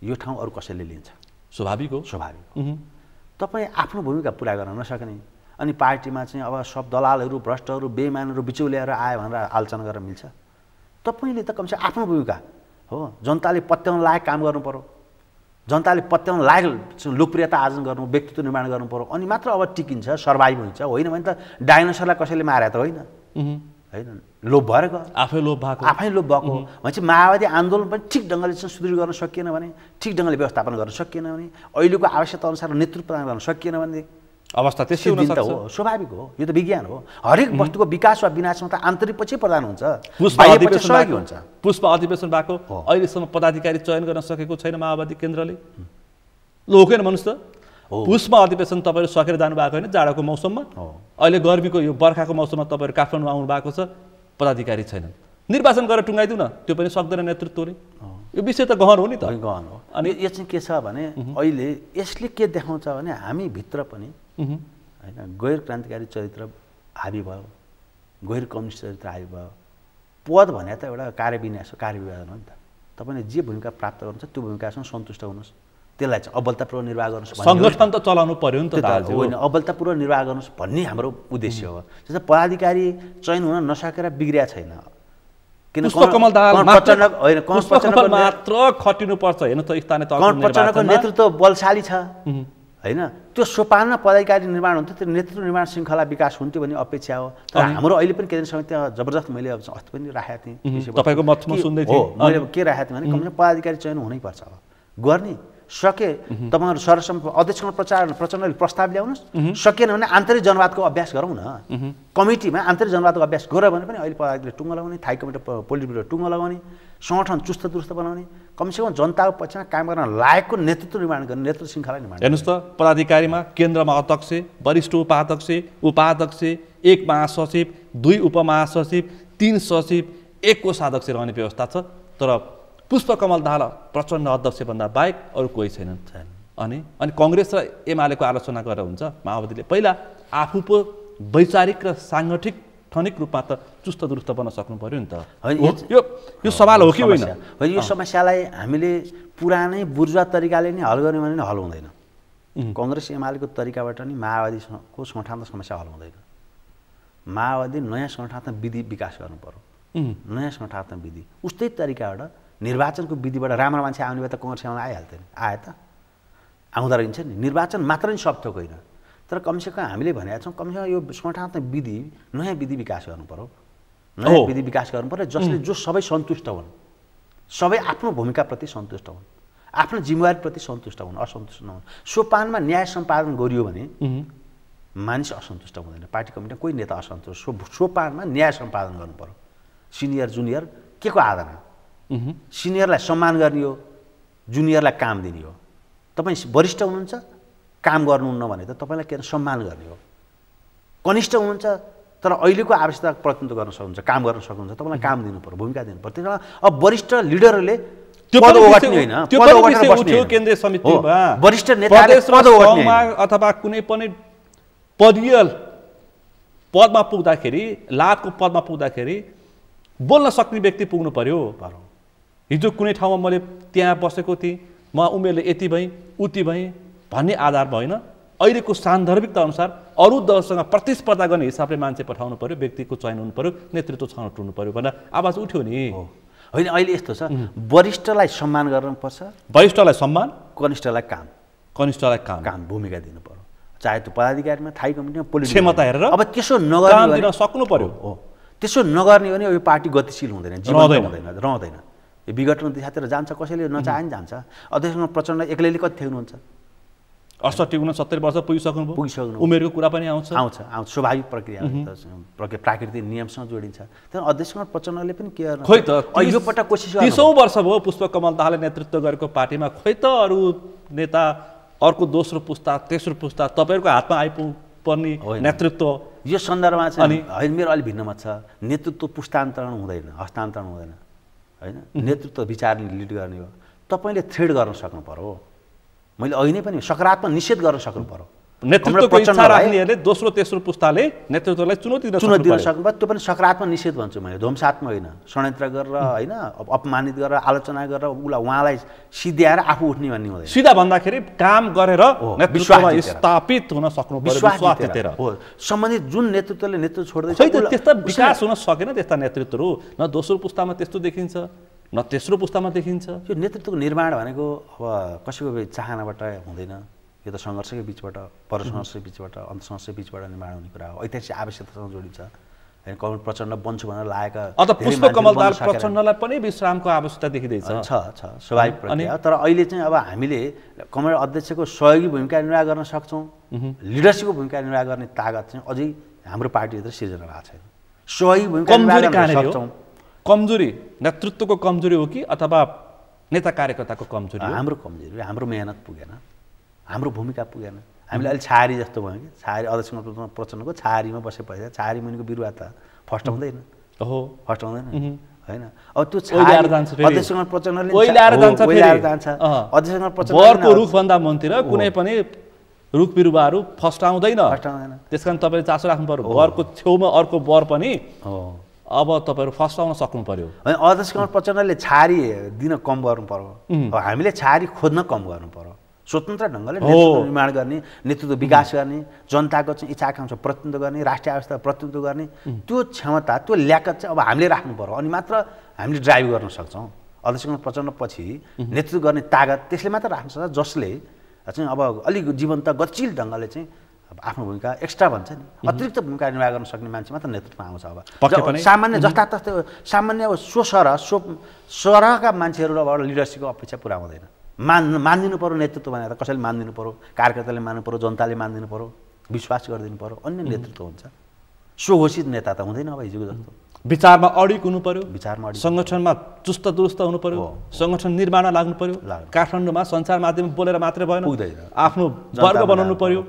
यो ठाउँ अरू कसैले लिन्छ, स्वाभाविक हो। तपाईँ आफ्नो भूमिका पुरा गर्न नसक्ने अनि पार्टीमा चाहिँ अब सब दलालहरू भ्रष्टहरू बेइमानहरू बिचौलियाहरू आयो भनेर आलोचना गरेर मिल्छ? तपाईँले त कमसे आफ्नो भूमिका हो, जनताले पत्याउन लायक काम गर्नु पर्यो, जनताले पत्याउन लायक लोकप्रियता आर्जन गर्नु, व्यक्तित्व निर्माण गर्नु पर्यो, अनि मात्र अब टिकिन्छ, सर्भाइभ हुन्छ। होइन भने त डाइनोसरलाई कसैले मारे त होइन, होइन लोभ भएर गयो, आफै लोभ भएको भनेपछि माओवादी आन्दोलन पनि ठिक ढङ्गले चाहिँ सुदृढ गर्न सकिएन भने, ठिक ढङ्गले व्यवस्थापन गर्न सकिएन भने, अहिलेको आवश्यकता अनुसार नेतृत्व प्रदान गर्न सकिएन भने अवस्था त्यसै हुन सक्छ। हो, स्वाभाविक हो, यो त विज्ञान हो। हरेक वस्तुको विकास वा विनाशमा त आन्तरिक पछि प्रदान हुन्छ, पुष्प अधिवेशन भएको अहिलेसम्म पदाधिकारी चयन गर्न सकेको छैन माओवादी केन्द्रले। लोकेन भन्नुहोस् त, पुष्प अधिवेशन तपाईँहरू सकेर जानुभएको होइन जाडोको मौसममा, अहिले गर्मीको यो बर्खाको मौसममा तपाईँहरू काठमाडौँ आउनु भएको छ, पदाधिकारी छैनन्। निर्वाचन गरेर टुङ्गाइदिउँ न, त्यो पनि सक्दैन नेतृत्वले। यो विषय त गहन हो नि त, गहन हो। अनि यो चाहिँ के छ भने अहिले यसले के देखाउँछ भने हामी भित्र पनि होइन गैर क्रान्तिकारी चरित्र हाबी भयो, गैर कम्युनिस्ट चरित्र हाबी भयो। पद भने त एउटा कार्यविन्यास हो, कार्यविभाजन हो नि त। तपाईँले जे भूमिका प्राप्त गर्नुहुन्छ त्यो भूमिकासँग सन्तुष्ट हुनुहोस्, त्यसलाई चाहिँ अबलतापूर्वक निर्वाह गर्नुहोस्। सङ्गठन त चलाउनु पर्यो नि त, होइन अबलतापूर्वक निर्वाह गर्नुहोस् भन्ने हाम्रो उद्देश्य हो। जस्तै पदाधिकारी चयन हुन नसकेर बिग्रिया छैन, किन मात्र खटिनुपर्छ। हेर्नु त स्थानीय प्रचण्डको नेतृत्व बलशाली छ होइन, त्यो सोपानमा पदाधिकारी निर्माण हुन्थ्यो, त्यो नेतृत्व निर्माण श्रृङ्खला विकास हुन्थ्यो भन्ने अपेक्षा हो। तर हाम्रो अहिले पनि केन्द्र समिति जबरजस्त मैले अस्ति पनि राखेको थिएँ, तपाईँको मतमा सुन्दै थिएँ, मैले के राखेको थिएँ भने कमसेकम पदाधिकारी चयन हुनैपर्छ। अब गर्ने सके तपाईँहरू सरसम्म अध्यक्षमा प्रचण्डले प्रस्ताव ल्याउनुहोस्, सकिएन भने आन्तरिक जनवादको अभ्यास गरौँ न। कमिटीमा आन्तरिक जनवादको अभ्यास गऱ्यो भने पनि अहिले पदाधिकारीले टुङ्गो लगाउने, थाई कमिटी पोलिट ब्युरो टुङ्गो लगाउने, सङ्गठन चुस्त दुरुस्त बनाउने, कमसेकम जनताको पक्षमा काम गर्न लायकको नेतृत्व निर्माण गर्ने, नेतृत्व श्रृङ्खला निर्माण। हेर्नुहोस् त, पदाधिकारीमा केन्द्रमा अध्यक्ष, वरिष्ठ उपाध्यक्ष, 1 महासचिव, 2 उपमहासचिव, 3 सचिव, 1 कोषाध्यक्ष रहने व्यवस्था छ। तर पुष्पकमल दाहाल प्रचण्ड अध्यक्षभन्दा बाहेक अरू कोही छैनन्। अनि कांग्रेस र एमालेको आलोचना गरेर हुन्छ? माओवादीले पहिला आफू पो वैचारिक र साङ्गठिक ठनिक रूपमा त चुस्त दुरुस्त बन्न सक्नु पर्यो नि त। यो सवाल हो कि होइन? यो समस्यालाई हामीले पुरानै बुर्जुवा तरिकाले नै हल गर्ने भने हल हुँदैन। कांग्रेस एमालेको तरिकाबाट नि माओवादीको संगठनात्मक समस्या हल हुँदैन। माओवादी नयाँ संगठनात्मक विधि विकास गर्नु पर्यो, नयाँ संगठनात्मक विधि। उस्तै तरिकाबाट निर्वाचनको विधिबाट राम्रो मान्छे आउने भए त कांग्रेस एमाले आइहाल्थ्यो नि, आए त आउँदो रहेछ नि। निर्वाचन मात्र नि सब थोक होइन, तर कमसेकम हामीले भनेका छौँ कमसेकम यो संगठनात्मक विधि नयाँ विधि विकास गर्नु पर्यो, नयाँ विधि विकास गर्नु पर्यो जसले जो सबै सन्तुष्ट हुन्, सबै आफ्नो भूमिकाप्रति सन्तुष्ट हुन्, आफ्नो जिम्मेवारीप्रति सन्तुष्ट हुन्, असन्तुष्ट नहुन्। सोपानमा न्याय सम्पादन गरियो भने मानिस असन्तुष्ट हुँदैन, पार्टी कमिटीमा कोही नेता असन्तुष्ट सोपानमा न्याय सम्पादन गर्नु पर्यो। सिनियर जुनियर के को आधारमा? सिनियरलाई सम्मान गर्ने हो, जुनियरलाई काम दिने हो। तपाईँ वरिष्ठ हुनुहुन्छ, काम गर्नुहुन्न भने त तपाईँलाई के सम्मान गर्ने हो। कनिष्ठ हुनुहुन्छ तर अहिलेको आवश्यकता प्रतिनिधित्व गर्न सक्नुहुन्छ, काम गर्न सक्नुहुन्छ, तपाईँलाई काम दिनु पर्यो, भूमिका दिनु पर्यो। त्यसमा अब वरिष्ठ लिडरहरूले पद ओगट्ने होइन, पद ओगटेर बस्ने होइन। केन्द्रीय समितिमा वरिष्ठ नेताले पद ओगट्ने अथवा कुनै पनि पदीय पदमा पुग्दाखेरि, लाभको पदमा पुग्दाखेरि बोल्न सक्ने व्यक्ति पुग्नु पर्यो। हिजो कुनै ठाउँमा मैले त्यहाँ बसेको थिएँ, म उमेरले यति भएँ उति भएँ भन्ने आधारमा होइन, अहिलेको सान्दर्भिकता अनुसार अरू दलसँग प्रतिस्पर्धा गर्ने हिसाबले मान्छे पठाउनु पर्यो, व्यक्तिको चयन हुनु पर्यो, नेतृत्व छनौट हुनु पर्यो भनेर आवाज उठ्यो नि। होइन, अहिले यस्तो छ, वरिष्ठलाई सम्मान गर्नुपर्छ, वरिष्ठलाई सम्मान, कनिष्ठलाई काम, कनिष्ठलाई काम काम भूमिका दिनु पर्यो। चाहे त्यो पदाधिकारीमा, थाई कमिटीमा, पोलिटिकल क्षमता हेरेर अब त्यसो नगर्ने दिन सक्नु पर्यो। हो, त्यसो नगर्ने भने यो पार्टी गतिशील हुँदैन, जीवन रहँदैन। यो विघटन दिशातिर जान्छ, कसैले नचाहे नि जान्छ। अध्यक्ष प्रचण्ड एक्लैले कति थ्याउनुहुन्छ? 68-69 वर्ष पुगिसक्नु, उमेरको कुरा पनि आउँछ, स्वाभाविक प्रक्रिया, प्राकृतिक नियमसँग जोडिन्छ। त्यहाँ अध्यक्ष प्रचण्डले पनि के गर्नु, खोइ त यो पटक कोसिस 30औं वर्ष भयो पुष्पकमल दाहालले नेतृत्व गरेको पार्टीमा, खोइ त अरू नेता अर्को दोस्रो पुस्ता तेस्रो पुस्ता तपाईँहरूको हातमा आइपुग्नुपर्ने नेतृत्व यो सन्दर्भमा चाहिँ होइन, मेरो अलिक भिन्न मत छ। नेतृत्व पुस्तान्तरण हुँदैन, हस्तान्तरण हुँदैन होइन। नेतृत्व विचारले लिड गर्ने हो। तपाईँले थ्रेड गर्न सक्नु पर्यो। मैले अघि नै पनि सकारात्मक निषेध गर्न सक्नु पर्यो। नेतृत्वको इच्छा राख्नेहरूले दोस्रो तेस्रो पुस्ताले नेतृत्वलाई चुनौती दिन सक्नु पर्यो। त्यो पनि सकारात्मक निषेध भन्छु मैले, ध्वंसात्मक होइन। षड्यन्त्र गरेर होइन, अपमानित गरेर, आलोचना गरेर उहाँलाई सिध्याएर आफू उठ्ने भन्ने हुँदैन। सिधा भन्दाखेरि काम गरेर नेतृत्वमा स्थापित हुन सक्नु पर्यो, विश्वास जितेर। हो, सम्बन्धित जुन नेतृत्वले नेतृत्व छोड्दैछ त्यस्ता विकास हुन सकेन त्यस्ता नेतृत्वहरू। न दोस्रो पुस्तामा त्यस्तो देखिन्छ, न तेस्रो पुस्तामा देखिन्छ। यो नेतृत्वको निर्माण भनेको अब कसैको चाहनाबाट हुँदैन, यो त सङ्घर्षकै बिचबाट, परसङ्घर्षकै बिचबाट, अन्तसङ्घर्षकै बिचबाट निर्माण हुने कुरा हो। ऐतिहासिक आवश्यकतासँग जोडिन्छ। होइन, कमल प्रचण्ड बन्छु भनेर लागेका पुष्पकमल दाहाल प्रचण्डलाई पनि विश्रामको आवश्यकता देखिँदैछ। छ स्वाभाविक प्रक्रिया। तर अहिले चाहिँ अब हामीले कमल अध्यक्षको सहयोगी भूमिका निर्वाह गर्न सक्छौँ, लिडरसिपको भूमिका निर्वाह गर्ने तागत चाहिँ अझै हाम्रो पार्टीभित्र सिर्जना भएको छैन। सहयोगी भूमिका निर्वाह गर्न सक्छौँ। कमजोरी नेतृत्वको कमजोरी हो कि अथवा नेता कार्यकर्ताको कमजोरी? हाम्रो कमजोरी, हाम्रो मेहनत पुगेन, हाम्रो भूमिका पुगेन। हामीले अहिले छाहारी जस्तो भयो कि, छाहारी अध्यक्ष प्रचण्डको छाहारीमा बसेपछि छाहारी मुनिको बिरुवा त फस्टाउँदैन, फस्टाउँदैन होइन। अब त्यो अध्यक्ष प्रचण्डले जान्छ, अध्यक्ष प्रचण्डको रुखभन्दा मुनतिर कुनै पनि रुख बिरुवाहरू फस्टाउँदैन। त्यस कारण तपाईँले चासो राख्नु पर्यो, बरको छेउमा अर्को बर पनि अब तपाईँहरू फस्टाउन सक्नु पर्यो। अध्यक्ष प्रचण्डले छाहारी दिन कम गर्नु पर्यो, हामीले छाहारी खोज्न कम गर्नु पर्यो। स्वतन्त्र ढङ्गले नेतृत्व निर्माण गर्ने, नेतृत्व विकास गर्ने, जनताको चाहिँ इच्छा आकाङ्क्षा प्रतिनिधित्व गर्ने, राष्ट्रिय आवश्यकता प्रतिनिधित्व गर्ने त्यो क्षमता, त्यो ल्याकत चाहिँ अब हामीले राख्नु पर्यो। अनि मात्र हामीले ड्राइभ गर्न सक्छौँ। अध्यक्ष प्रचण्ड पछि नेतृत्व गर्ने तागत त्यसले मात्र राख्न सक्छ जसले चाहिँ अब अलिक जीवन्त गतिशील ढङ्गले चाहिँ आफ्नो भूमिका एक्स्ट्रा भन्छ नि, अतिरिक्त भूमिका निर्वाह गर्न सक्ने मान्छे मात्र नेतृत्वमा आउँछ। अब सामान्य जस्तातस्तै सामान्य सरहका मान्छेहरूबाट लिडरसिपको अपेक्षा पुरा हुँदैन। मानिदिनु पर्यो नेतृत्व भनेर, कसैले मानिदिनु पर्यो, कार्यकर्ताले मान्नु पर्यो, जनताले मानिदिनु पर्यो, विश्वास गरिदिनु पर्यो, अन्य नेतृत्व हुन्छ। स्वघोषित नेता त हुँदैन अब हिजोको जस्तो। विचारमा अडिक हुनु पर्यो, विचारमा अडिक, सङ्गठनमा चुस्त दुरुस्त हुनु पर्यो, सङ्गठन निर्माणमा लाग्नु पर्यो। काठमाडौँमा सञ्चार माध्यममा बोलेर मात्रै भएन, आफ्नो वर्ग बनाउनु पर्यो।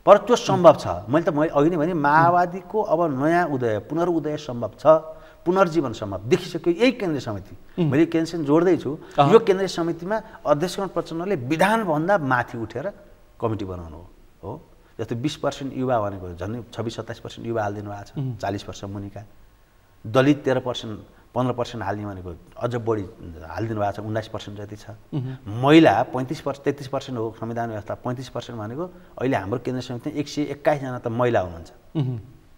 तर त्यो सम्भव छ। मैले अघि नै भने माओवादीको अब नयाँ उदय, पुनरुदय सम्भव छ, पुनर्जीवन सम्भव देखिसक्यो। यही केन्द्रीय समिति, मैले केन्द्र जोड्दैछु, यो केन्द्रीय समितिमा अध्यक्ष प्रचण्डले विधानभन्दा माथि उठेर कमिटी बनाउनु हो। जस्तै 20% युवा भनेको झन् 26-27% युवा हालिदिनु भएको छ, 40 वर्ष मुनिका। दलित 13%, 15% हाल्ने भनेको अझ बढी हालिदिनु भएको छ, 19% जति छ। महिला 35-33% हो संविधान व्यवस्था, 35% भनेको अहिले हाम्रो केन्द्रीय समितिमा 121 जना त महिला हुनुहुन्छ।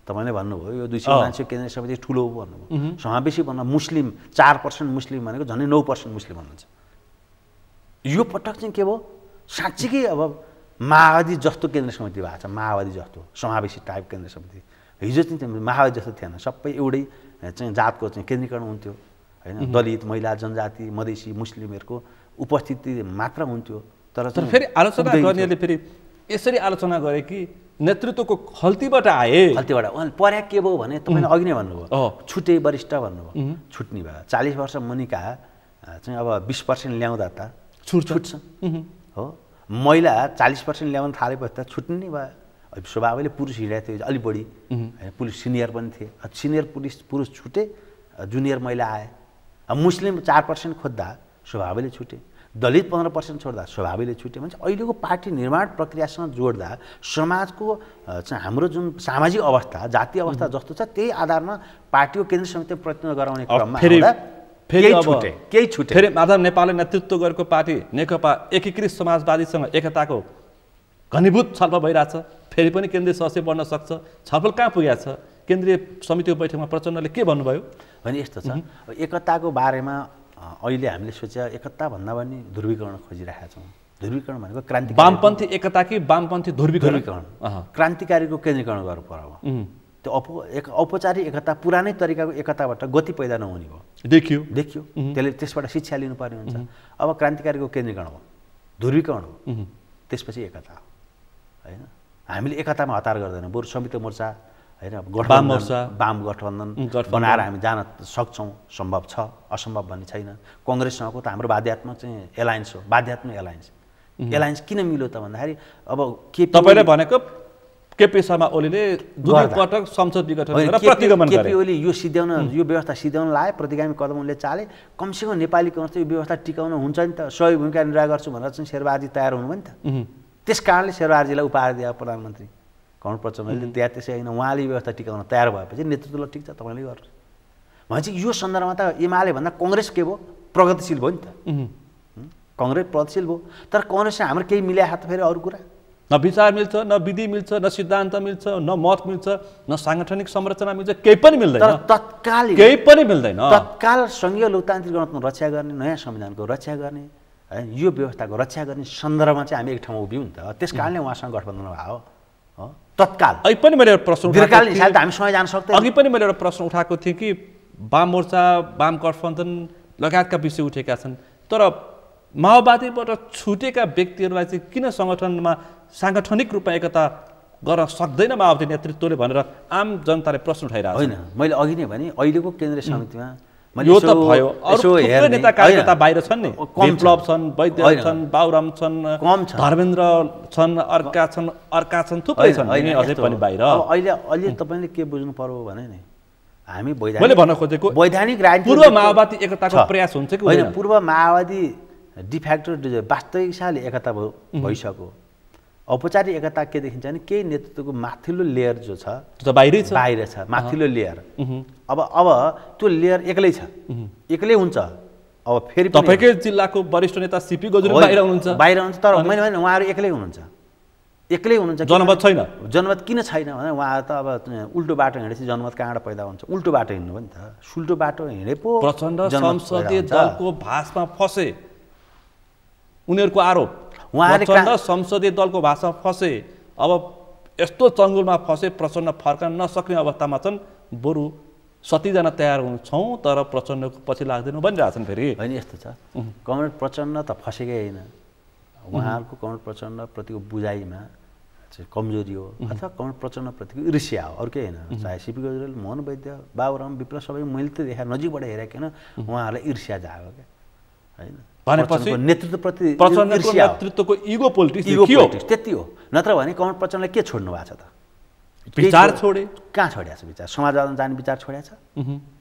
तपाईँले भन्नुभयो यो 200 मान्छे केन्द्रीय समिति ठुलो भन्नुभयो, समावेशी भन्नु। मुस्लिम 4% मुस्लिम भनेको झन् 9% मुस्लिम हुनुहुन्छ। यो पटक चाहिँ के भयो, साँच्चीकै अब माओवादी जस्तो केन्द्रीय समिति भएको छ, माओवादी जस्तो समावेशी टाइप केन्द्रीय समिति। हिजो चाहिँ माओवादी जस्तो थिएन, सबै एउटै चाहिँ जातको चाहिँ केन्द्रीकरण हुन्थ्यो होइन। दलित, महिला, जनजाति, मधेसी, मुस्लिमहरूको उपस्थिति मात्र हुन्थ्यो। तर फेरि आलोचना गर्नेहरूले फेरि यसरी आलोचना गरे कि नेतृत्वको खल्तीबाट आए। खल्तीबाट उहाँले पर्या के भयो भने तपाईँले अघि नै भन्नुभयो छुटे वरिष्ठ भन्नुभयो, छुट्ने भयो। 40 वर्ष मुनिका चाहिँ अब 20% ल्याउँदा त छुट्छ हो। महिला 40% ल्याउन थालेपछि त छुट्ने नै भयो। स्वभावले पुरुष हिँडेको थियो अलिक बढी होइन, पुलिस सिनियर पनि थिए। सिनियर पुरुष छुटे, जुनियर महिला आए। मुस्लिम 4% खोज्दा स्वभावले छुटे, दलित 15% छोड्दा स्वभावले छुटे। भने अहिलेको पार्टी निर्माण प्रक्रियासँग जोड्दा समाजको चाहिँ हाम्रो जुन सामाजिक अवस्था, जातीय अवस्था जस्तो छ त्यही आधारमा पार्टीको केन्द्रीय समिति प्रतिनिधित्व गराउने क्रममा केही छुटे। फेरि माधव नेपालले नेतृत्व गरेको पार्टी नेकपा एकीकृत समाजवादीसँग एकताको घनीभूत छलफल भइरहेछ। फेरि पनि केन्द्रीय सदस्य बन्न सक्छ। छलफल कहाँ पुगेको छ? केन्द्रीय समितिको बैठकमा प्रचण्डले के भन्नुभयो भने यस्तो छ, एकताको बारेमा अहिले हामीले सोचे एकता भन्दा पनि ध्रुवीकरण खोजिरहेका छौँ। ध्रुवीकरण भनेको क्रान्ति, वामपन्थी एकता कि वामपन्थी ध्रुवीकरण? क्रान्तिकारीको केन्द्रीकरण गर्नु पर्यो। त्यो औपचारिक एकता पुरानै तरिकाको एकताबाट गति पैदा नहुने भयो, देखियो। त्यसले त्यसबाट शिक्षा लिनुपर्ने हुन्छ। अब क्रान्तिकारीको केन्द्रीकरण हो, ध्रुवीकरण हो, त्यसपछि एकता हो होइन। हामीले एकतामा हतार गर्दैनौँ, बरु संयुक्त मोर्चा होइन, वाम गठबन्धन बनाएर हामी जान सक्छौँ। सम्भव छ, असम्भव भन्ने छैन। कङ्ग्रेससँगको त हाम्रो बाध्यात्मक चाहिँ एलायन्स हो, बाध्यात्मक एलायन्स किन मिल्यो त भन्दाखेरि अब के तपाईँले भनेको केपी शर्मा ओलीले दुई पटक संसद विघटन गरेर प्रतिगमन गरे। केपी ओली यो सिध्याउन, यो व्यवस्था सिध्याउन लाए, प्रतिगामी कदम उनले चाले। कमसेकम नेपाली काङ्ग्रेस यो व्यवस्था टिकाउन हुन्छ नि त, सहयोग भूमिका निर्वाह गर्छु भनेर चाहिँ शेरबहादुर तयार हुनुभयो नि त। त्यस कारणले शेरबहादुरजीलाई उपहार दिए प्रधानमन्त्री कमल प्रचण्डले। त्यहाँ त्यसै होइन, उहाँले व्यवस्था टिकाउन तयार भएपछि नेतृत्वलाई ठिक छ तपाईँले गर्नु भनेपछि यो सन्दर्भमा त एमाले भन्दा कङ्ग्रेस के भयो, प्रगतिशील भयो नि त। कङ्ग्रेस प्रगतिशील भयो, तर कङ्ग्रेससँग हाम्रो केही मिल्या हात फेरि अरू कुरा, न विचार मिल्छ, न विधि मिल्छ, न सिद्धान्त मिल्छ, न मत मिल्छ, न साङ्गठनिक संरचना मिल्छ, केही पनि मिल्दैन। केही पनि मिल्दैन। तत्काल सङ्घीय लोकतान्त्रिक गणतन्त्र रक्षा गर्ने, नयाँ संविधानको रक्षा गर्ने होइन, यो व्यवस्थाको रक्षा गर्ने सन्दर्भमा चाहिँ हामी एक ठाउँमा उभियौँ नि त। त्यस कारणले उहाँसँग गठबन्धन भयो तत्काल। अघि पनि मैले एउटा प्रश्न हामी सँगै जान सक्दैनौँ। अघि पनि मैले एउटा प्रश्न उठाएको थिएँ कि वाम मोर्चा, वाम गठबन्धन लगायतका विषय उठेका छन्, तर माओवादीबाट छुटेका व्यक्तिहरूलाई चाहिँ किन सङ्गठनमा साङ्गठनिक रूपमा एकता गर्न सक्दैन माओवादी नेतृत्वले भनेर आम जनताले प्रश्न उठाइरहेको होइन। मैले अघि नै भने अहिलेको केन्द्रीय समितिमा यो त भयो, अरू थुप्रै नेता कार्यकर्ता बाहिर छन् नि, विप्लव छन्, वैद्य छन्, बाबुराम छन्, धर्मेन्द्र छन्, अर्का छन्, थुप्रै छन् अझै पनि बाहिर। अहिले तपाईँले के बुझ्नु पर्यो भने नि, हामी मैले भन्न खोजेको वैधानिक राजनीति पूर्व माओवादी एकताको प्रयास हुन्छ कि होइन? पूर्व माओवादी डिफ्याक्टो वास्तविक हिसाबले एकता भइसक्यो। औपचारिक एकता के देखिन्छ भने केही नेतृत्वको माथिल्लो लेयर जो छ बाहिर छ, माथिल्लो लेयर। अब त्यो लेयर एक्लै छ, एक्लै हुन्छ। अब फेरि तपाईँकै जिल्लाको वरिष्ठ नेता सिपी गजुरेल बाहिर हुनुहुन्छ, तर मैले भने उहाँहरू एक्लै हुनुहुन्छ। जनमत छैन। जनमत किन छैन भने उहाँहरू त अब उल्टो बाटो हिँडेपछि जनमत कहाँबाट पैदा हुन्छ? उल्टो बाटो हिँड्नु भयो नि त। सुल्टो बाटो हिँडे पो प्रचण्ड संसदीय दलको भाषमा फसे, उनीहरूको आरोप। प्रचण्ड संसदीय दलको भाषा फसे, अब यस्तो चङ्गुलमा फसे प्रचण्ड फर्कन नसक्ने अवस्थामा छन्। बरु 70 जना तयार छौँ तर प्रचण्डको पछि लाग्दैनौँ भनिरहेछन्। फेरि होइन, यस्तो छ, कमरेड प्रचण्ड त फसेकै होइन। उहाँहरूको कमरेड प्रचण्डप्रतिको बुझाइमा चाहिँ कमजोरी हो, अथवा कमरेड प्रचण्डप्रतिको ईर्ष्या हो, अरू केही होइन। चाहे सिपी गजुरेल, मोहन वैद्य, बाबुराम, विप्लव सबै मैले त देखा नजिकबाट हेरेको किन उहाँहरूलाई ईर्ष्या जाग्यो क्या होइन। भनेपछि नेतृत्वप्रति प्रचण्डको नेतृत्वको इगो पोलिटिक्स त्यति हो। नत्र भने कमरेड प्रचण्डले के छोड्नु भएको छ त? विचार छोडे। कहाँ छोड्या छ विचार? समाजवादमा जाने विचार छोड्या छ?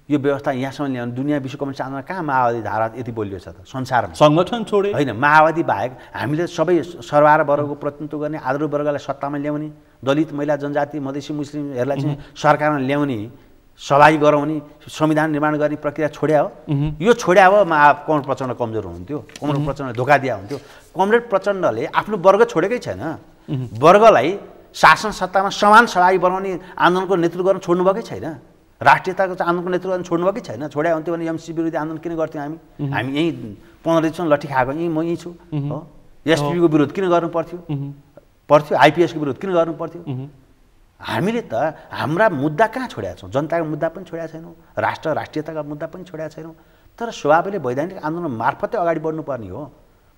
यो व्यवस्था यहाँसम्म ल्याउनु, दुनियाँ विश्व कम्युनिस्ट आन्दोलन कहाँ माओवादी धारा यति बोलियो छ त संसारमा? सङ्गठन छोडे होइन, माओवादी बाहेक हामीले सबै सर्वहारा वर्गको प्रतिनिधित्व गर्ने, आदर वर्गलाई सत्तामा ल्याउने, दलित, महिला, जनजाति, मधेसी, मुस्लिमहरूलाई चाहिँ सरकारमा ल्याउने, सहभागी गराउने, संविधान निर्माण गर्ने प्रक्रिया छोड्या हो। यो छोड्या हो कमरेड प्रचण्ड कमजोर हुनुहुन्थ्यो, कमरेड प्रचण्डले धोका दिया हुन्थ्यो। कमरेड प्रचण्डले आफ्नो वर्ग छोडेकै छैन, वर्गलाई शासन सत्तामा समान सहभागी बनाउने आन्दोलनको नेतृत्व गर्न छोड्नुभएकै छैन। राष्ट्रियताको आन्दोलनको नेतृत्व गर्न छोड्नुभएकै छैन। छोड्या हुन्थ्यो भने एमसी विरोधी आन्दोलन किन गर्थ्यौँ हामी यहीँ 15 दिनसम्म लट्ठी खाएको, यहीँ म यहीँ छु हो। एसपीको विरोध किन गर्नु पर्थ्यो? आइपिएसको विरोध किन गर्नु पर्थ्यो? हामीले त हाम्रा मुद्दा कहाँ छोड्या छौँ? जनताको मुद्दा पनि छोड्या छैनौँ, राष्ट्रियताका मुद्दा पनि छोड्या छैनौँ। तर स्वभावले वैधानिक आन्दोलन मार्फतै अगाडि बढ्नुपर्ने हो।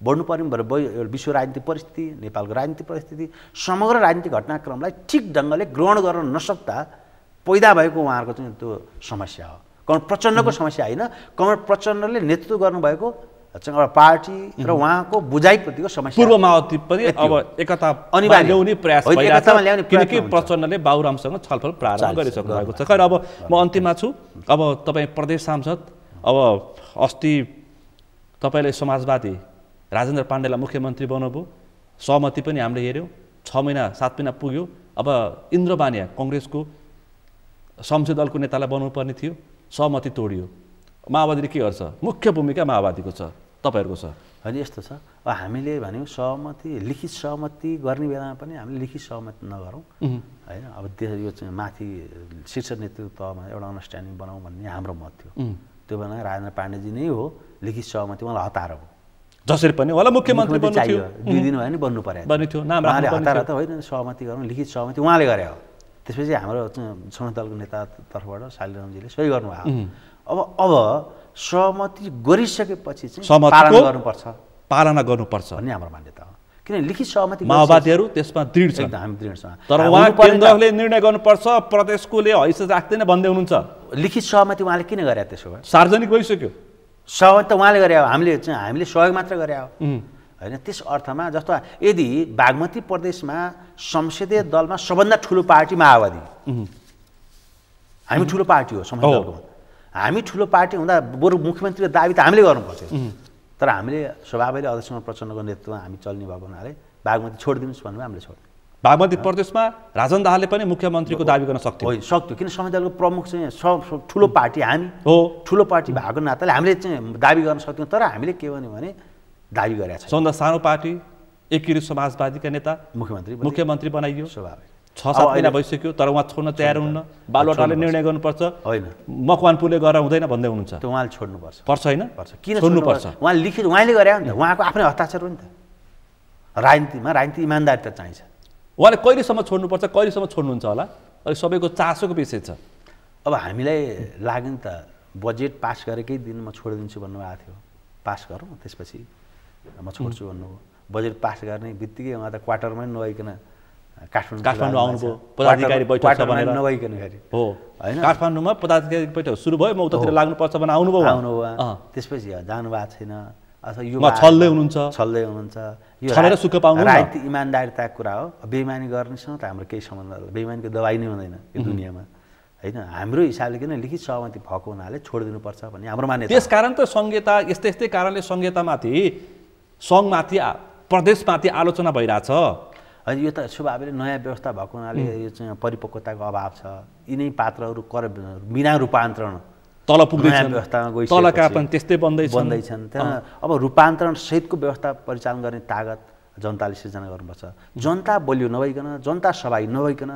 बढ्नुपर्ने भनेर विश्व राजनीतिक परिस्थिति, नेपालको राजनीतिक परिस्थिति, समग्र राजनीतिक घटनाक्रमलाई ठिक ढङ्गले ग्रहण गर्न नसक्दा पैदा भएको उहाँहरूको चाहिँ त्यो समस्या हो। कमल प्रचण्डको समस्या होइन, कमल प्रचण्डले नेतृत्व गर्नुभएको एउटा पार्टी र उहाँको बुझाइप्रतिको समस्या। पूर्व माओवादी पनि अब एकता ल्याउने प्रयास भइरहेछ, किनकि प्रचण्डले बाबुरामसँग छलफल प्रारम्भ गरिसक्नु भएको छ। खैर अब म अन्तिममा छु। अब तपाईँ प्रदेश सांसद, अब अस्ति तपाईँले समाजवादी राजेन्द्र पाण्डेलाई मुख्यमन्त्री बनाउनुभयो, सहमति पनि हामीले हेऱ्यौँ, 6 महिना 7 महिना पुग्यो। अब इन्द्र बानिया काङ्ग्रेसको संसदीय दलको नेतालाई बनाउनु पर्ने थियो, सहमति तोडियो। माओवादीले के गर्छ? मुख्य भूमिका माओवादीको छ, तपाईँहरूको छ होइन? यस्तो छ, अब हामीले भन्यौँ सहमति, लिखित सहमति गर्ने बेलामा पनि हामीले लिखित सहमति नगरौँ होइन। अब यो चाहिँ माथि शीर्ष नेतृत्व तहमा एउटा अन्डरस्ट्यान्डिङ बनाऊँ भन्ने हाम्रो मत थियो। त्यो बेला राजेन्द्र पाण्डेजी नै हो लिखित सहमति, मलाई हतार हो। जसरी पनि होला मुख्यमन्त्री बन्नु थियो, 2 दिन भयो नि बन्नु पर्यो, उहाँले हतार त होइन, सहमति गरौँ, लिखित सहमति उहाँले गरे हो। त्यसपछि हाम्रो संसदीय दलको नेता तर्फबाट शालिग्रामजीले सही गर्नुभयो। अब सहमति गरिसकेपछि चाहिँ पालना गर्नुपर्छ भन्ने हाम्रो मान्यता हो। किन लिखित सहमति माओवादीहरू त्यसमा दृढ छ, हामी दृढ छ। तर उहाँ केन्द्रले निर्णय गर्नुपर्छ, प्रदेशकोले हैसियत राख्दैन भन्दै हुनुहुन्छ। लिखित सहमति उहाँले किन गरे? त्यसो भए सार्वजनिक भइसक्यो। सहमति त उहाँले गरे हो, हामीले सहयोग मात्र गरे हो होइन। त्यस अर्थमा जस्तो यदि बागमती प्रदेशमा संसदीय दलमा सबभन्दा ठुलो पार्टी माओवादी, हामी ठुलो पार्टी हो संसदीय दलको, हामी ठुलो पार्टी हुँदा बरु मुख्यमन्त्रीको दाबी त हामीले गर्नुपर्छ। तर हामीले स्वभावैले अध्यक्ष प्रचण्डको नेतृत्वमा हामी चल्ने भएको हुनाले बागमती छोडिदिनुहोस् भन्नुभयो, हामीले छोड्यौँ। बागमती प्रदेशमा राजन दाहालले पनि मुख्यमन्त्रीको दाबी गर्न सक्थ्यो, होइन सक्थ्यो, किन संसदीय दलको प्रमुख चाहिँ ठुलो पार्टी हामी हो, ठुलो पार्टी भएको नाताले हामीले चाहिँ दाबी गर्न सक्थ्यौँ। तर हामीले के भन्यो भने दाबी गरेका छ। सबभन्दा सानो पार्टी एकीकृत समाजवादीका नेता मुख्यमन्त्री बनाइयो, स्वाभाविक 6-7 महिना भइसक्यो, तर उहाँ छोड्न तयार हुन्न। बालुवाटाले निर्णय गर्नुपर्छ, होइन मकवानपुरले गरेर हुँदैन भन्दै हुनुहुन्छ। त्यो उहाँले छोड्नुपर्छ, पर्छ होइन? किन छोड्नुपर्छ? उहाँले लिखित उहाँले गरे हो नि त, उहाँको आफ्नै हस्ताक्षर हो नि त। राजनीतिमा इमान्दारिता चाहिन्छ। उहाँले कहिलेसम्म छोड्नुपर्छ, कहिलेसम्म छोड्नुहुन्छ होला? अहिले सबैको चासोको विषय छ। अब हामीलाई लाग्यो नि त बजेट पास गरेकै दिन म छोडिदिन्छु भन्नुभएको थियो, पास गरौँ त्यसपछि म छोड्छु भन्नुभयो। बजेट पास गर्ने बित्तिकै उहाँ त क्वार्टरमै नभइकन काठमाडौँ आउनुभयो, पदाधिकारी बैठक भनेर नभइकन फेरि हो होइन, काठमाडौँमा पदाधिकारी बैठक सुरु भयो, म उतातिर लाग्नुपर्छ भनेर आउनुभयो। त्यसपछि जानुभएको छैन, अथवा यो छल्दै हुनुहुन्छ, यो छलेर सुख पाउनु राजनीति इमान्दारिताको कुरा हो। बेइमानी गर्नेसँग त हाम्रो केही सम्बन्ध, बेइमानीको दबाई नै हुँदैन यो दुनियाँमा होइन। हाम्रो हिसाबले किन लिखित सहमति भएको हुनाले छोडिदिनुपर्छ भन्ने हाम्रो मान्यता। त्यस कारण त संहिता यस्तै कारणले संहितामाथि सङ्घमाथि प्रदेशमाथि आलोचना भइरहेछ। अनि यो त स्वभावले नयाँ व्यवस्था भएको हुनाले यो चाहिँ परिपक्वताको अभाव छ। यिनै पात्रहरू बिना रूपान्तरण तल पुग्दैछन्, व्यवस्थामा गइसकेपछि तलका पनि त्यस्तै बन्दैछन्। त्यहाँ अब रूपान्तरण सहितको व्यवस्था परिचालन गर्ने तागत जनताले सिर्जना गर्नुपर्छ। जनता बलियो नभइकन, जनता सभागी नभइकन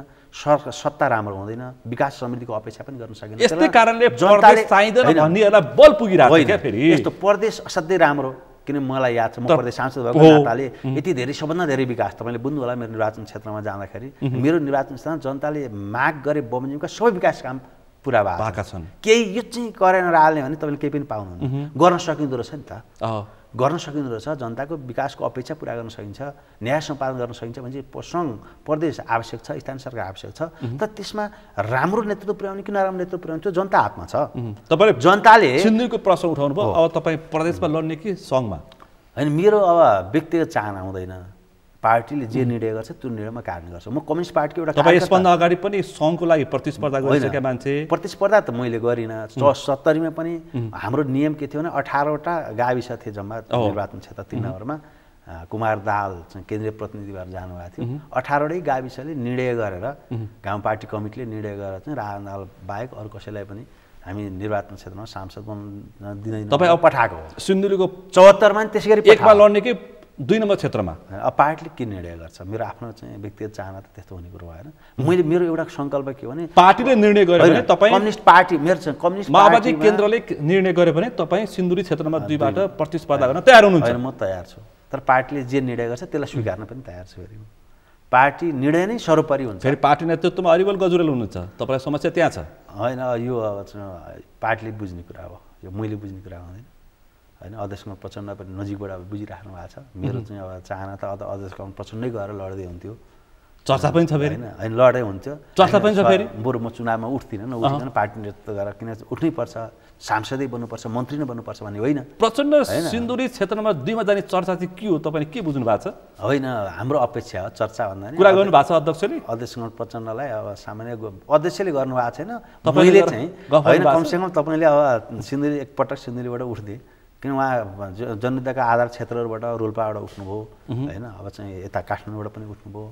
सत्ता राम्रो हुँदैन, विकास समृद्धिको अपेक्षा पनि गर्न सकिँदैन। यस्तै कारणले प्रदेश चाहिँदैन भन्नेहरूलाई बल पुगिरहेको छ। फेरि यस्तो प्रदेश असाध्यै राम्रो, किन मलाई याद छ म प्रदेश सांसद भएको नाताले यति धेरै सबभन्दा धेरै विकास, तपाईँले बुझ्नु होला मेरो निर्वाचन क्षेत्रमा जाँदाखेरि मेरो निर्वाचन क्षेत्रमा जनताले माग गरे बमोजिमका सबै विकास काम पुरा भएका छन्। केही यो चाहिँ गरेर हाल्ने भने तपाईँले केही पनि पाउनुहुन्न, गर्न सकिँदो रहेछ नि त, गर्न सकिँदो रहेछ। जनताको विकासको अपेक्षा पुरा गर्न सकिन्छ, न्याय सम्पादन गर्न सकिन्छ भने चाहिँ सङ्घ प्रदेश आवश्यक छ, स्थानीय सरकार आवश्यक छ। तर त्यसमा राम्रो नेतृत्व पुर्याउने कि नराम्रो नेतृत्व पुर्याउने त्यो जनता हातमा छ। तपाईँले जनताले सिन्धुलीको प्रश्न उठाउनु भयो, अब तपाईँ प्रदेशमा लड्ने कि सङ्घमा? होइन, मेरो अब व्यक्तिगत चाहना हुँदैन, पार्टीले जे निर्णय गर्छ त्यो निर्णयमा कार्य गर्छ। म कम्युनिस्ट पार्टीको एउटा तपाईँ यसभन्दा अगाडि पनि सङ्घको लागि प्रतिस्पर्धा गरिसकेका मान्छे। प्रतिस्पर्धा त मैले गरिनँ। 70मा पनि हाम्रो नियम के थियो भने 18वटा गाविस थिए जम्मा निर्वाचन क्षेत्र 3 नगरमा। कुमार दाहाल चाहिँ केन्द्रीय प्रतिनिधि भएर जानुभएको थियो। 18वटै गाविसले निर्णय गरेर, गाउँ पार्टी कमिटीले निर्णय गरेर चाहिँ राजन दाहाल बाहेक अरू कसैलाई पनि हामी निर्वाचन क्षेत्रमा सांसद बन्न दिँदैन तपाईँ अब पठाएको हो। सिन्धुलीको 74मा नि त्यसै गरी एकमा लड्ने कि 2 नम्बर क्षेत्रमा? अब पार्टीले के निर्णय गर्छ, मेरो आफ्नो चाहिँ व्यक्तिगत चाहना त त्यस्तो हुने कुरो भएन। मेरो एउटा सङ्कल्प के भने पार्टीले निर्णय गर्यो भने तपाईँ कम्युनिस्ट पार्टी, मेरो चाहिँ कम्युनिस्ट माओवादी केन्द्रले निर्णय गर्यो भने तपाईँ सिन्धुली क्षेत्रमा 2बाट प्रतिस्पर्धा गर्न तयार हुनुहुन्छ? म तयार छु, तर पार्टीले जे निर्णय गर्छ त्यसलाई स्वीकार्न पनि तयार छु। फेरि पार्टी निर्णय नै सर्वोपरि हुन्छ। फेरि पार्टी नेतृत्वमा अरिवल गजुरेल हुनुहुन्छ, तपाईँलाई समस्या त्यहाँ छ? होइन, यो अब पार्टीले बुझ्ने कुरा हो, यो मैले बुझ्ने कुरा हुँदैन। होइन अध्यक्ष कमल प्रचण्ड पनि नजिकबाट अब बुझिराख्नु भएको छ मेरो चाहिँ अब चाहना त अध्यक्ष कमल प्रचण्डै गएर लड्दै हुन्थ्यो चर्चा पनि छ फेरि होइन लडै हुन्थ्यो चर्चा पनि छ फेरि बरु म चुनावमा उठ्दिनँ नउठिकन पार्टी नेतृत्व गरेर किन उठ्नै पर्छ सांसदै बन्नुपर्छ मन्त्री नै बन्नुपर्छ भन्ने होइन प्रचण्ड सिन्धुली क्षेत्र नम्बर 2 मा जाने चर्चा चाहिँ के हो तपाईँले के बुझ्नु भएको छ होइन हाम्रो अपेक्षा हो चर्चा भन्दा नि कुरा गर्नु भएको छ अध्यक्षले अध्यक्ष प्रचण्डलाई अब सामान्य अध्यक्षले गर्नु भएको छैन मैले चाहिँ होइन कमसेकम तपाईँले अब सिन्धुली एकपटक सिन्धुलीबाट उठ्दै किन उहाँ जनयुद्धका आधार क्षेत्रहरूबाट रोल्पाबाट उठ्नुभयो होइन अब चाहिँ यता काठमाडौँबाट पनि उठ्नुभयो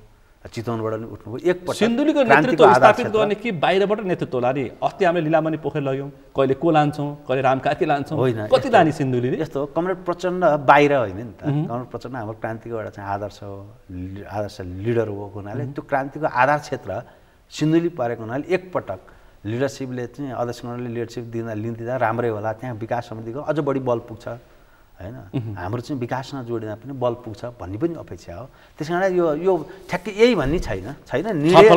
चितवनबाट पनि उठ्नुभयो एकपटक सिन्धुलीको नेतृत्व स्थापित गर्ने कि बाहिरबाट नेतृत्व लाने अस्ति हामीले लीलामणि पोखरेल लग्यौँ कहिले को लान्छौँ कहिले रामकाकी लान्छौँ होइन कति लाने सिन्धुलीले यस्तो हो कमरेड प्रचण्ड बाहिर होइन नि त कमरेड प्रचण्ड हाम्रो क्रान्तिको एउटा चाहिँ आदर्श लिडर हो हुनाले त्यो क्रान्तिको आधार क्षेत्र सिन्धुली परेको हुनाले एकपटक लिडरसिपले चाहिँ अध्यक्ष कमलले लिडरसिप लिँदा राम्रै होला त्यहाँ विकास समितिको अझ बढी बल पुग्छ होइन हाम्रो चाहिँ विकासमा जोडिँदा पनि बल पुग्छ भन्ने पनि अपेक्षा हो त्यस कारण यो ठ्याक्कै यही भन्ने छैन निर्णय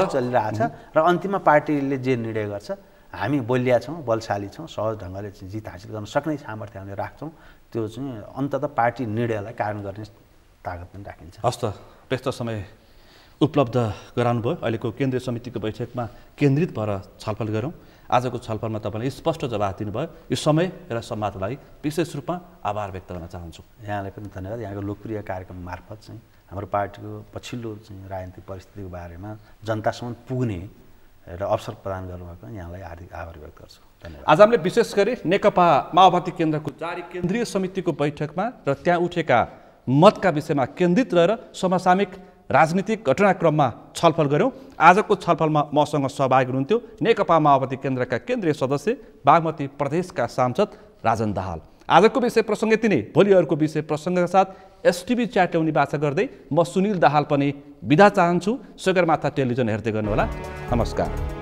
चलिरहेको छ र अन्तिममा पार्टीले जे निर्णय गर्छ हामी बलिया छौँ बलशाली छौँ सहज ढङ्गले चाहिँ जित हासिल गर्न सक्ने सामर्थ्य हामीले राख्छौँ त्यो चाहिँ अन्ततः पार्टी निर्णयलाई कारण गर्ने तागत पनि राखिन्छ हस् त व्यस्त समय उपलब्ध गराउनुभयो अहिलेको केन्द्रीय समितिको बैठकमा केन्द्रित भएर छलफल गरौँ आजको छलफलमा तपाईँले स्पष्ट जवाफ दिनुभयो यो समय र संवादको लागि विशेष रूपमा आभार व्यक्त गर्न चाहन्छु यहाँलाई पनि धन्यवाद यहाँको लोकप्रिय कार्यक्रम मार्फत चाहिँ हाम्रो पार्टीको पछिल्लो चाहिँ राजनीतिक परिस्थितिको बारेमा जनतासम्म पुग्ने र अवसर प्रदान गर्नुभएको यहाँलाई हार्दिक आभार व्यक्त गर्छु धन्यवाद आज हामीले विशेष गरी नेकपा माओवादी केन्द्रको जारी केन्द्रीय समितिको बैठकमा र त्यहाँ उठेका मतका विषयमा केन्द्रित रहेर समसामयिक राजनीतिक घटनाक्रममा छलफल गऱ्यौँ आजको छलफलमा मसँग सहभागी हुनुहुन्थ्यो नेकपा माओवादी केन्द्रका केन्द्रीय सदस्य बागमती प्रदेशका सांसद राजन दाहाल आजको विषय प्रसङ्ग यति नै भोलि अर्को विषय प्रसङ्गका साथ एसटिभी च्याट ल्याउने बाचा गर्दै म सुनिल दाहाल पनि बिदा चाहन्छु सगरमाथा टेलिभिजन हेर्दै गर्नुहोला नमस्कार